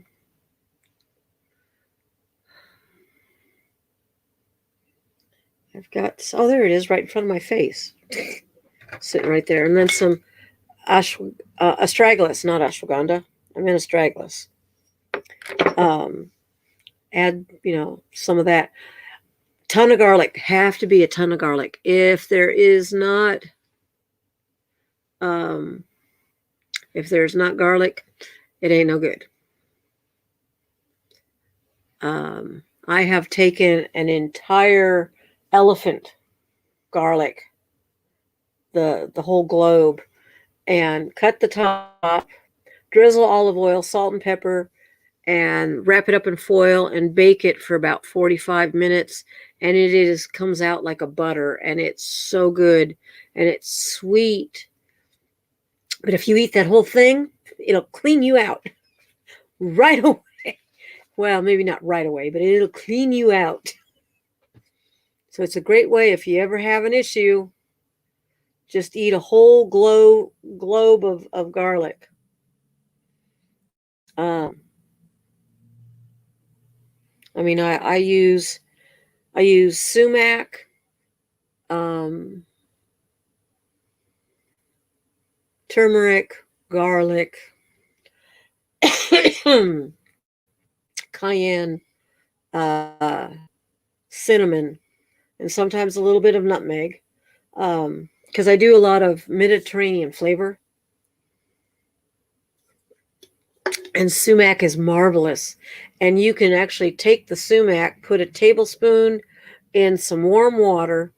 I've got, oh, there it is, right in front of my face, sitting right there, and then some astragalus, not ashwagandha. I meant astragalus. Add, some of that. Ton of garlic. Have to be a ton of garlic. If there's not garlic, it ain't no good. I have taken an entire elephant garlic, the whole globe, and cut the top, drizzle olive oil, salt and pepper, and wrap it up in foil and bake it for about 45 minutes. And it comes out like a butter, and it's so good, and it's sweet. But if you eat that whole thing, it'll clean you out right away. Well, maybe not right away, but it'll clean you out. So it's a great way if you ever have an issue, just eat a whole globe of garlic. I mean, I use sumac, turmeric, garlic, cayenne, cinnamon, and sometimes a little bit of nutmeg, because I do a lot of Mediterranean flavor. And sumac is marvelous. And you can actually take the sumac, put a tablespoon in some warm water,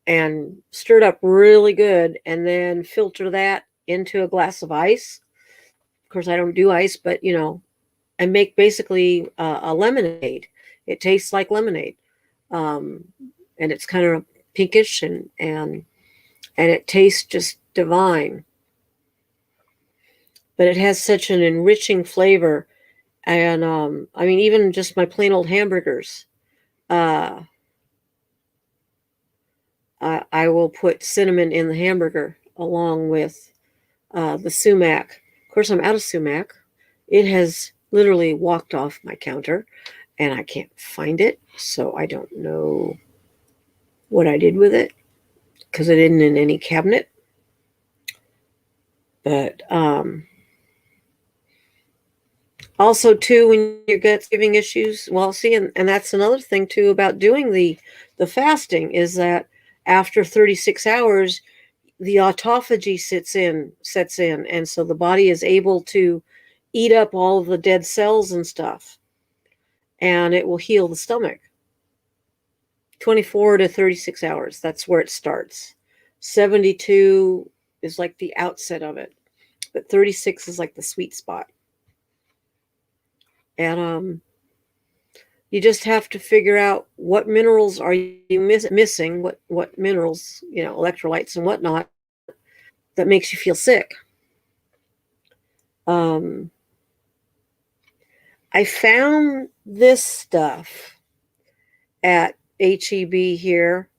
and stir it up really good, and then filter that into a glass of ice. Of course, I don't do ice, but I make basically a lemonade. It tastes like lemonade, and it's kind of pinkish, and it tastes just divine. But it has such an enriching flavor, and I mean, even just my plain old hamburgers. I will put cinnamon in the hamburger along with the sumac. Of course, I'm out of sumac. It has literally walked off my counter, and I can't find it, so I don't know what I did with it because it isn't in any cabinet. But also, too, when your gut's giving issues, well, see, and that's another thing, too, about doing the fasting is that after 36 hours, the autophagy sets in, and so the body is able to eat up all of the dead cells and stuff, and it will heal the stomach. 24 to 36 hours, that's where it starts. 72 is like the outset of it, but 36 is like the sweet spot. And you just have to figure out what minerals are you missing, what minerals, electrolytes and whatnot, that makes you feel sick. I found this stuff at HEB here,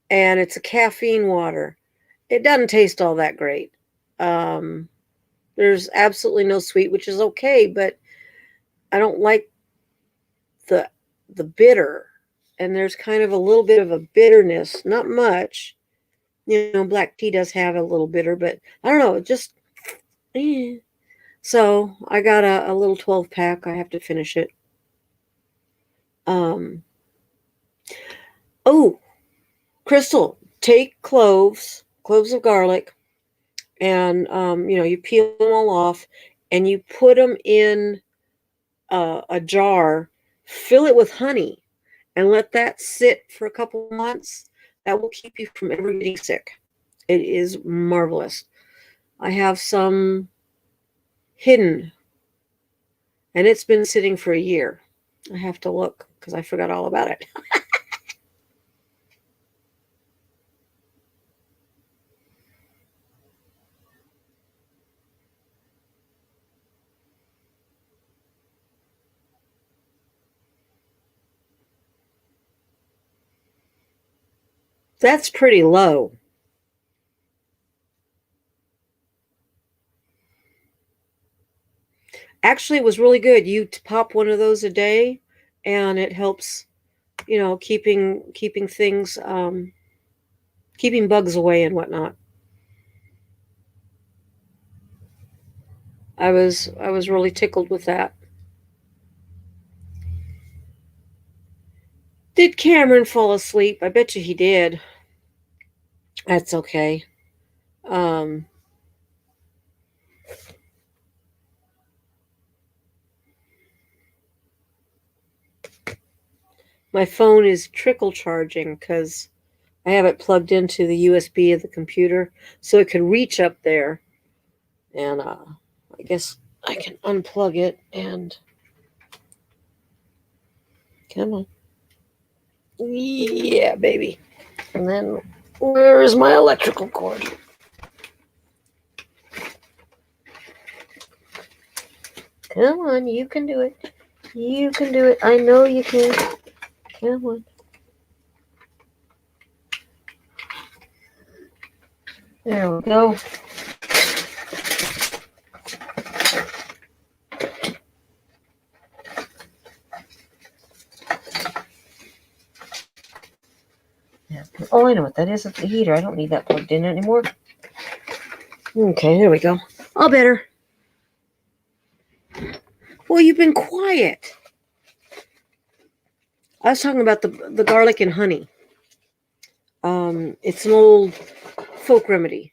and it's a caffeine water. It doesn't taste all that great. There's absolutely no sweet, which is okay, but I don't like the bitter, and there's kind of a little bit of a bitterness, not much. Black tea does have a little bitter, but I don't know, just So I got a little 12 pack. I have to finish it. Oh, Crystal, take cloves of garlic, and you peel them all off, and you put them in a jar, fill it with honey, and let that sit for a couple months. That will keep you from ever getting sick. It is marvelous. I have some hidden, and it's been sitting for a year. I have to look because I forgot all about it. That's pretty low. Actually, it was really good. You pop one of those a day, and it helps, keeping things, keeping bugs away and whatnot. I was really tickled with that. Did Cameron fall asleep? I bet you he did. That's okay. Um, my phone is trickle charging because I have it plugged into the USB of the computer, so it can reach up there. And I guess I can unplug it and come on. Yeah, baby. And then where is my electrical cord? Come on, you can do it. You can do it. I know you can. Come on. There we go. Yeah. Oh, I know what that is. It's the heater. I don't need that plugged in anymore. Okay, there we go. All better. Well, you've been quiet. I was talking about the garlic and honey. It's an old folk remedy.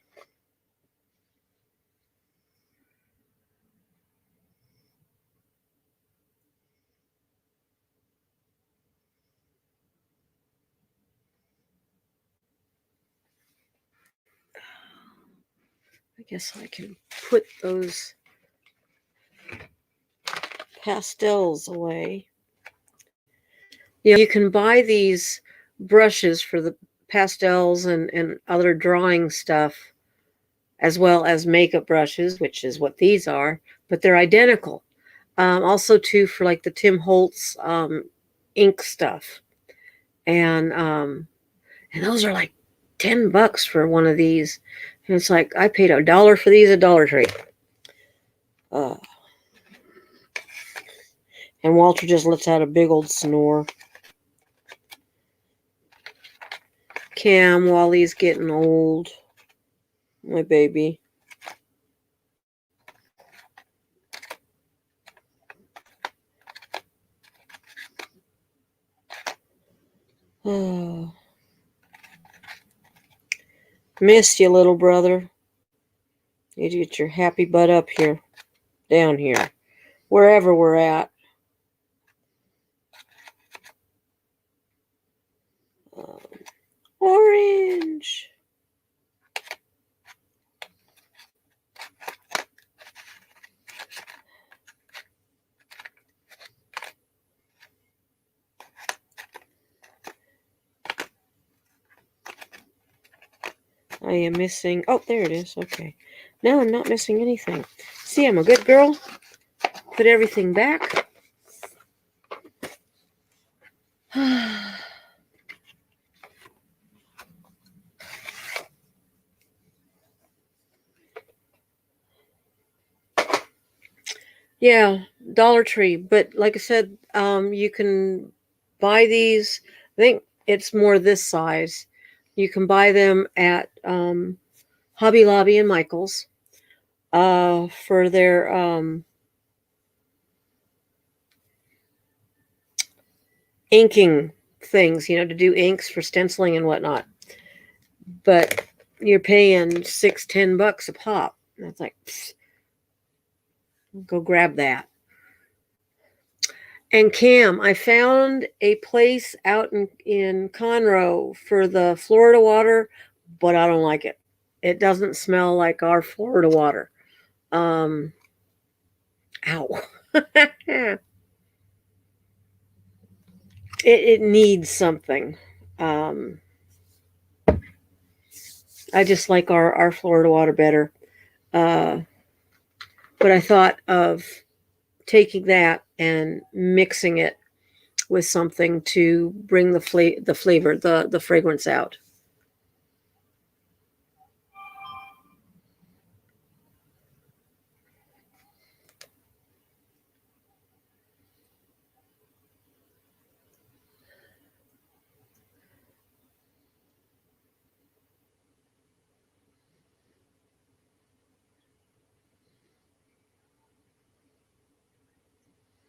I guess I can put those pastels away. You can buy these brushes for the pastels and other drawing stuff, as well as makeup brushes, which is what these are, but they're identical. Also, too, for like the Tim Holtz ink stuff, and those are like $10 for one of these. And it's like I paid $1 for these at Dollar Tree. Uh, and Walter just lets out a big old snore. Cam, Wally's getting old. My baby. Oh, missed you, little brother. You need to get your happy butt up here, down here, wherever we're at. Um, orange. I am missing. Oh, there it is. Okay. Now I'm not missing anything. See, I'm a good girl. Put everything back. Yeah, Dollar Tree. But like I said, you can buy these. I think it's more this size. You can buy them at Hobby Lobby and Michael's for their inking things, to do inks for stenciling and whatnot. But you're paying $6-10 a pop. That's like, pfft, go grab that. And Cam, I found a place out in Conroe for the Florida water, but I don't like it. It doesn't smell like our Florida water. Um, ow. It needs something. Um, I just like our Florida water better. Uh, but I thought of taking that and mixing it with something to bring the flavor, the fragrance out.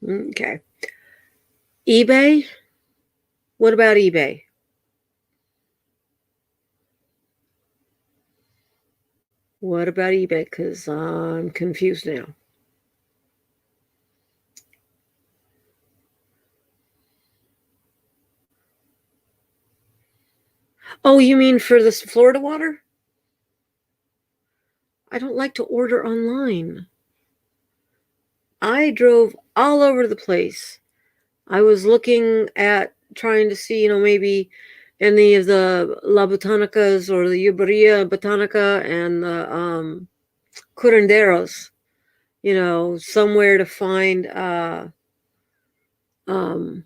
Okay. eBay? What about eBay? What about eBay? Because I'm confused now. Oh, you mean for this Florida water? I don't like to order online. I drove all over the place. I was looking at trying to see, maybe any of the La Botanicas or the Uberia Botanica and the curanderos, somewhere to find, um,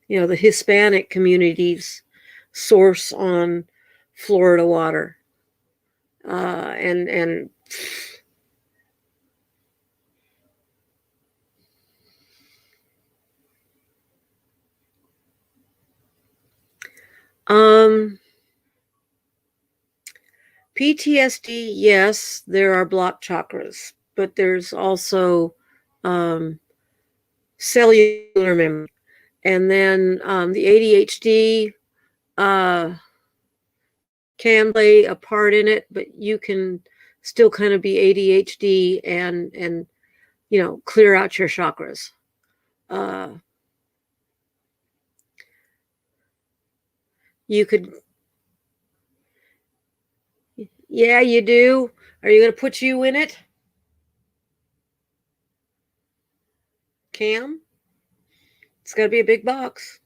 the Hispanic community's source on Florida water. And um PTSD, yes, there are blocked chakras, but there's also um, cellular memory. And then the ADHD uh, can play a part in it, but you can still kind of be ADHD and clear out your chakras. Uh, you could, yeah, you do. Are you going to put you in it, Cam? It's got to be a big box.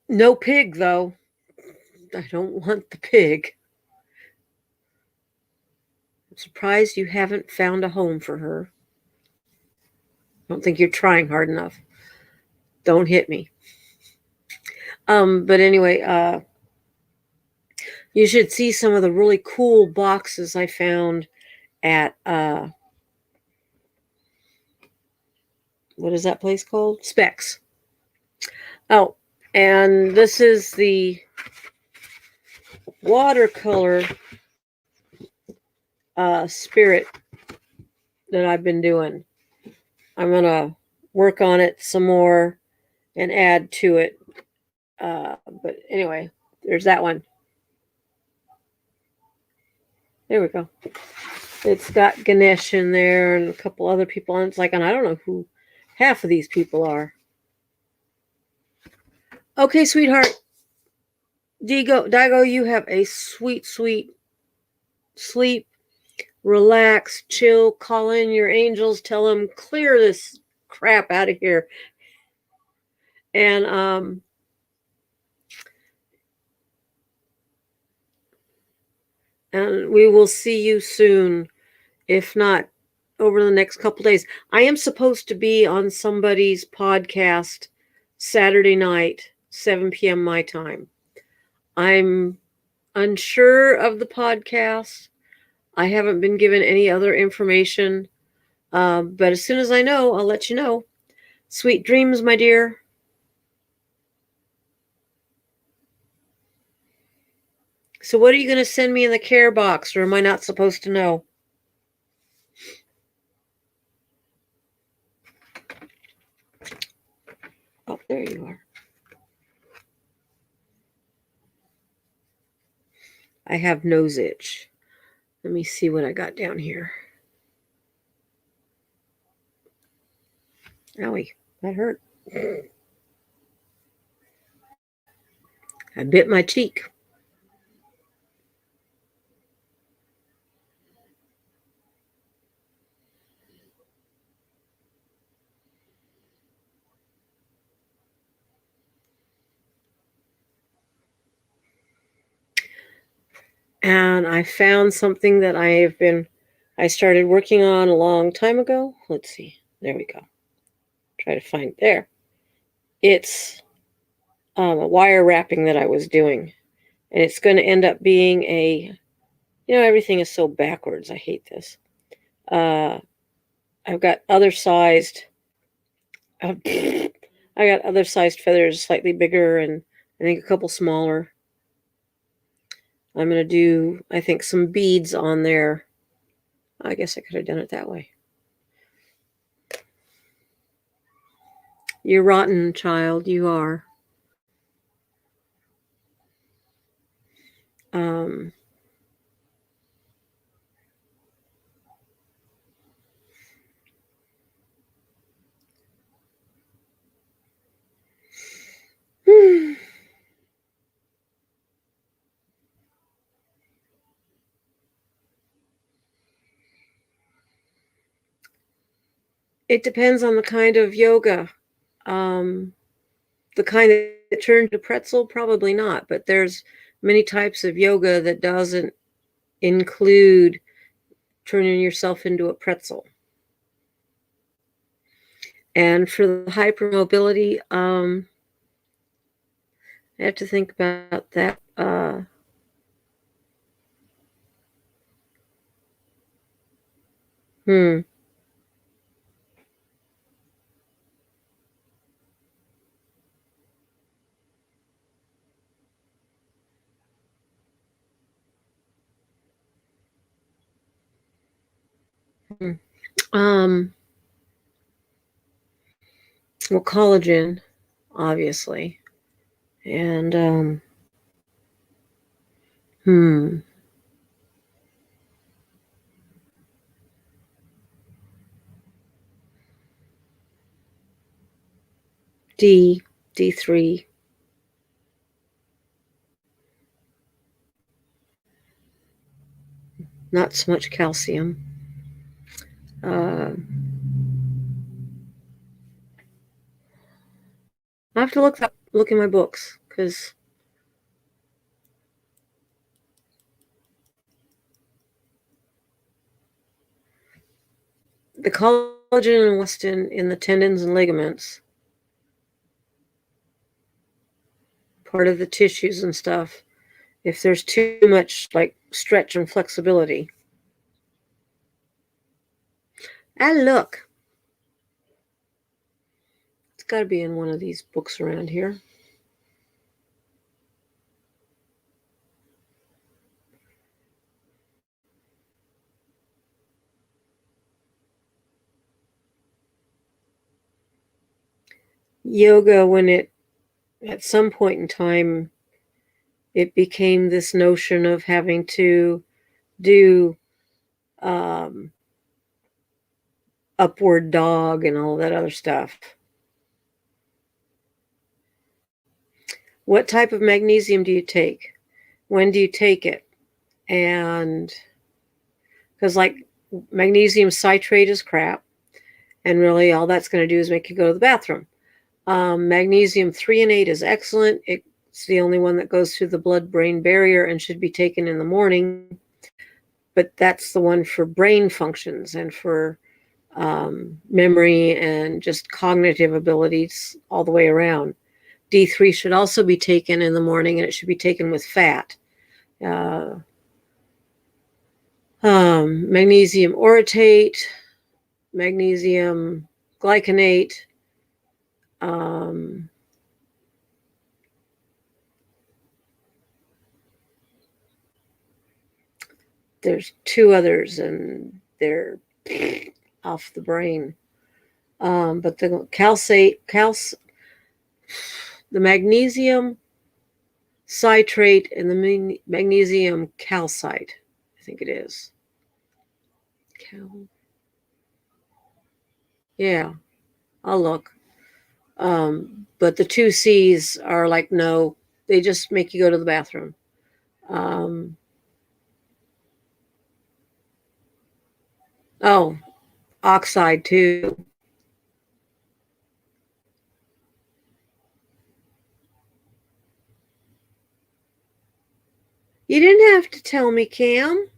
No pig, though. I don't want the pig. I'm surprised you haven't found a home for her. I don't think you're trying hard enough. Don't hit me. But anyway, you should see some of the really cool boxes I found at what is that place called? Specs. Oh, and this is the watercolor spirit that I've been doing. I'm gonna work on it some more and add to it. But anyway, there's that one. There we go. It's got Ganesh in there and a couple other people, and it's like, and I don't know who half of these people are. Okay, sweetheart. Dago, you have a sweet, sweet sleep. Relax, chill, call in your angels, tell them clear this crap out of here. And we will see you soon, if not over the next couple days. I am supposed to be on somebody's podcast Saturday night, 7 p.m. my time. I'm unsure of the podcast. I haven't been given any other information. But as soon as I know, I'll let you know. Sweet dreams, my dear. So what are you going to send me in the care box, or am I not supposed to know? Oh, there you are. I have nose itch. Let me see what I got down here. Owie, that hurt. I bit my cheek. And I found something that I started working on a long time ago. Let's see. There we go. Try to find there. It's a wire wrapping that I was doing, and it's going to end up being everything is so backwards. I hate this. Uh, I've got other sized. I got other sized feathers, slightly bigger, and I think a couple smaller. I'm going to do, I think, some beads on there. I guess I could have done it that way. You're rotten, child. You are. Um, it depends on the kind of yoga. Um, the kind that turns to pretzel, probably not. But there's many types of yoga that doesn't include turning yourself into a pretzel. And for the hypermobility, I have to think about that. Hmm. Hmm. Um. Well, collagen, obviously, and hmm. D3, not so much calcium. Uh, I have to look in my books because the collagen and elastin in the tendons and ligaments, part of the tissues and stuff. If there's too much like stretch and flexibility, look, it's got to be in one of these books around here. Yoga, when it at some point in time it became this notion of having to do um, upward dog and all that other stuff. What type of magnesium do you take? When do you take it? And because like magnesium citrate is crap, and really all that's going to do is make you go to the bathroom. Magnesium threonate is excellent. It's the only one that goes through the blood-brain barrier and should be taken in the morning. But that's the one for brain functions and for memory and just cognitive abilities all the way around. D3 should also be taken in the morning, and it should be taken with fat. Uh, Magnesium orotate, magnesium glycinate. Um, there's two others, and they're off the brain. But the the magnesium citrate and the magnesium calcite, I think it is. Yeah. I'll look. But the two C's are like, no, they just make you go to the bathroom. Um, oh, oxide too. You didn't have to tell me, Cam.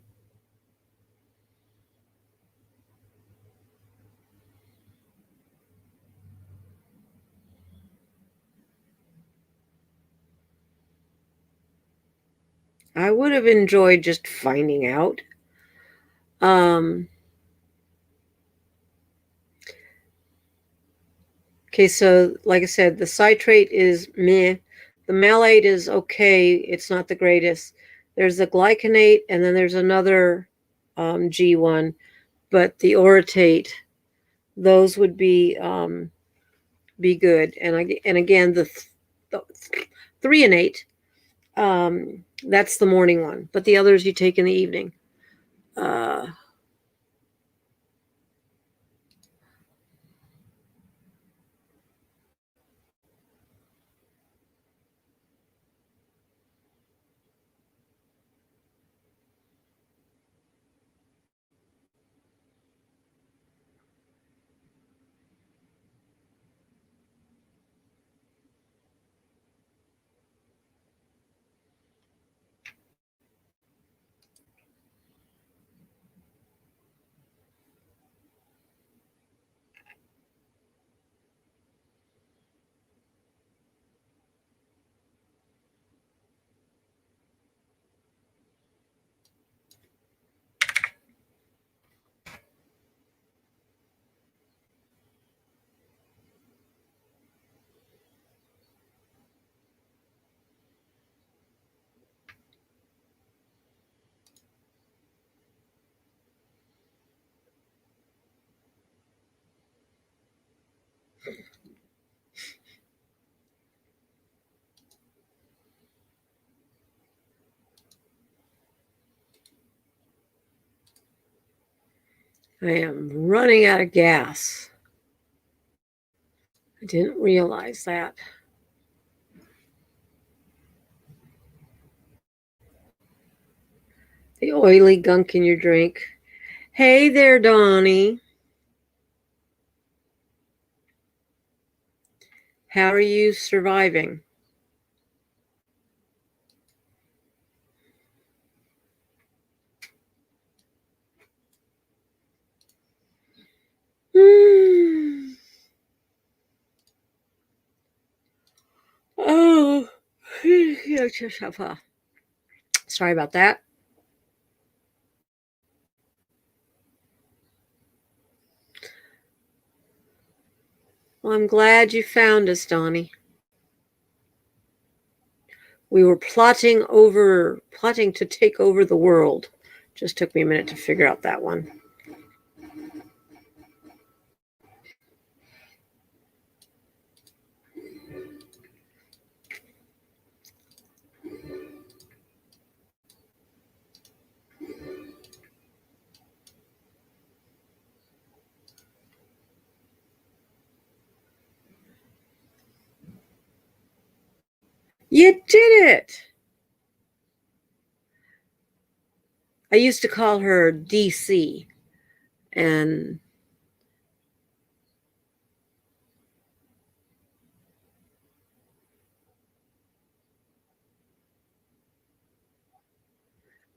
I would have enjoyed just finding out. Um, okay, so like I said, the citrate is meh. The malate is okay. It's not the greatest. There's the glycinate, and then there's another G1, but the orotate, those would be good. And again, the threonate, that's the morning one, but the others you take in the evening. Uh, I am running out of gas. I didn't realize that. The oily gunk in your drink. Hey there, Donnie. How are you surviving? Oh, sorry about that. Well, I'm glad you found us, Donnie. We were plotting to take over the world. Just took me a minute to figure out that one. You did it! I used to call her DC, and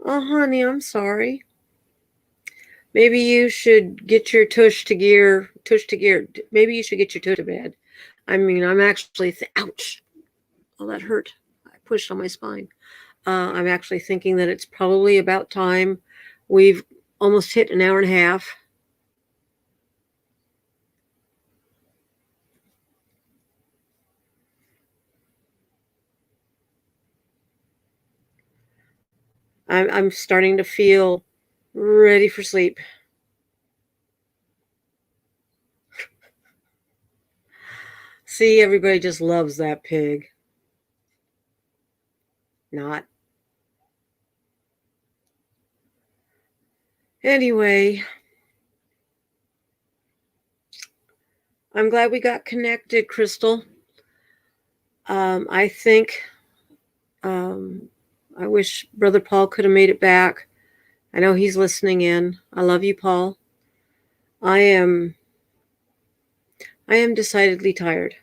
oh, honey, I'm sorry. Maybe you should get your tush to gear. Maybe you should get your tush to bed. I mean, I'm actually, ouch. Oh, that hurt. I pushed on my spine. I'm actually thinking that it's probably about time. We've almost hit an hour and a half. I'm starting to feel ready for sleep. See, everybody just loves that pig. Not. Anyway, I'm glad we got connected, Crystal. I think I wish Brother Paul could have made it back. I know he's listening in. I love you, Paul. I am decidedly tired.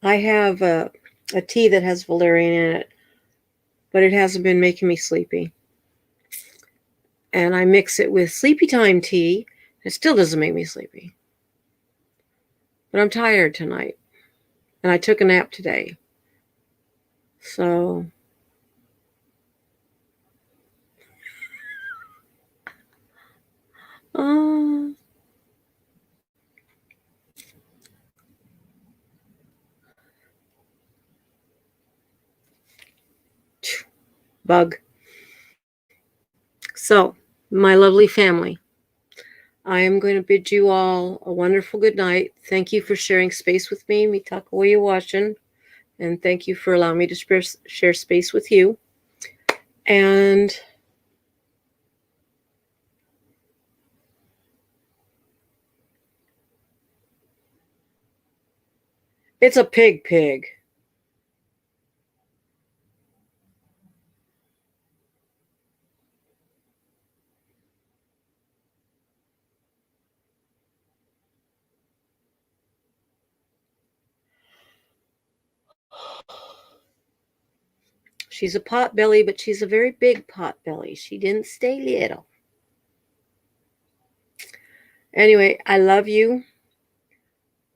I have a tea that has valerian in it, but it hasn't been making me sleepy. And I mix it with sleepy time tea. It still doesn't make me sleepy. But I'm tired tonight. And I took a nap today. So uh, bug. So, my lovely family, I am going to bid you all a wonderful good night. Thank you for sharing space with me. Mitaka you watching. And thank you for allowing me to share space with you. And it's a pig. She's a pot belly, but she's a very big pot belly. She didn't stay little. Anyway, I love you.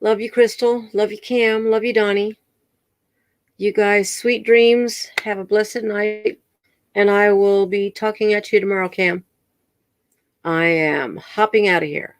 Love you, Crystal. Love you, Cam. Love you, Donnie. You guys, sweet dreams. Have a blessed night. And I will be talking at you tomorrow, Cam. I am hopping out of here.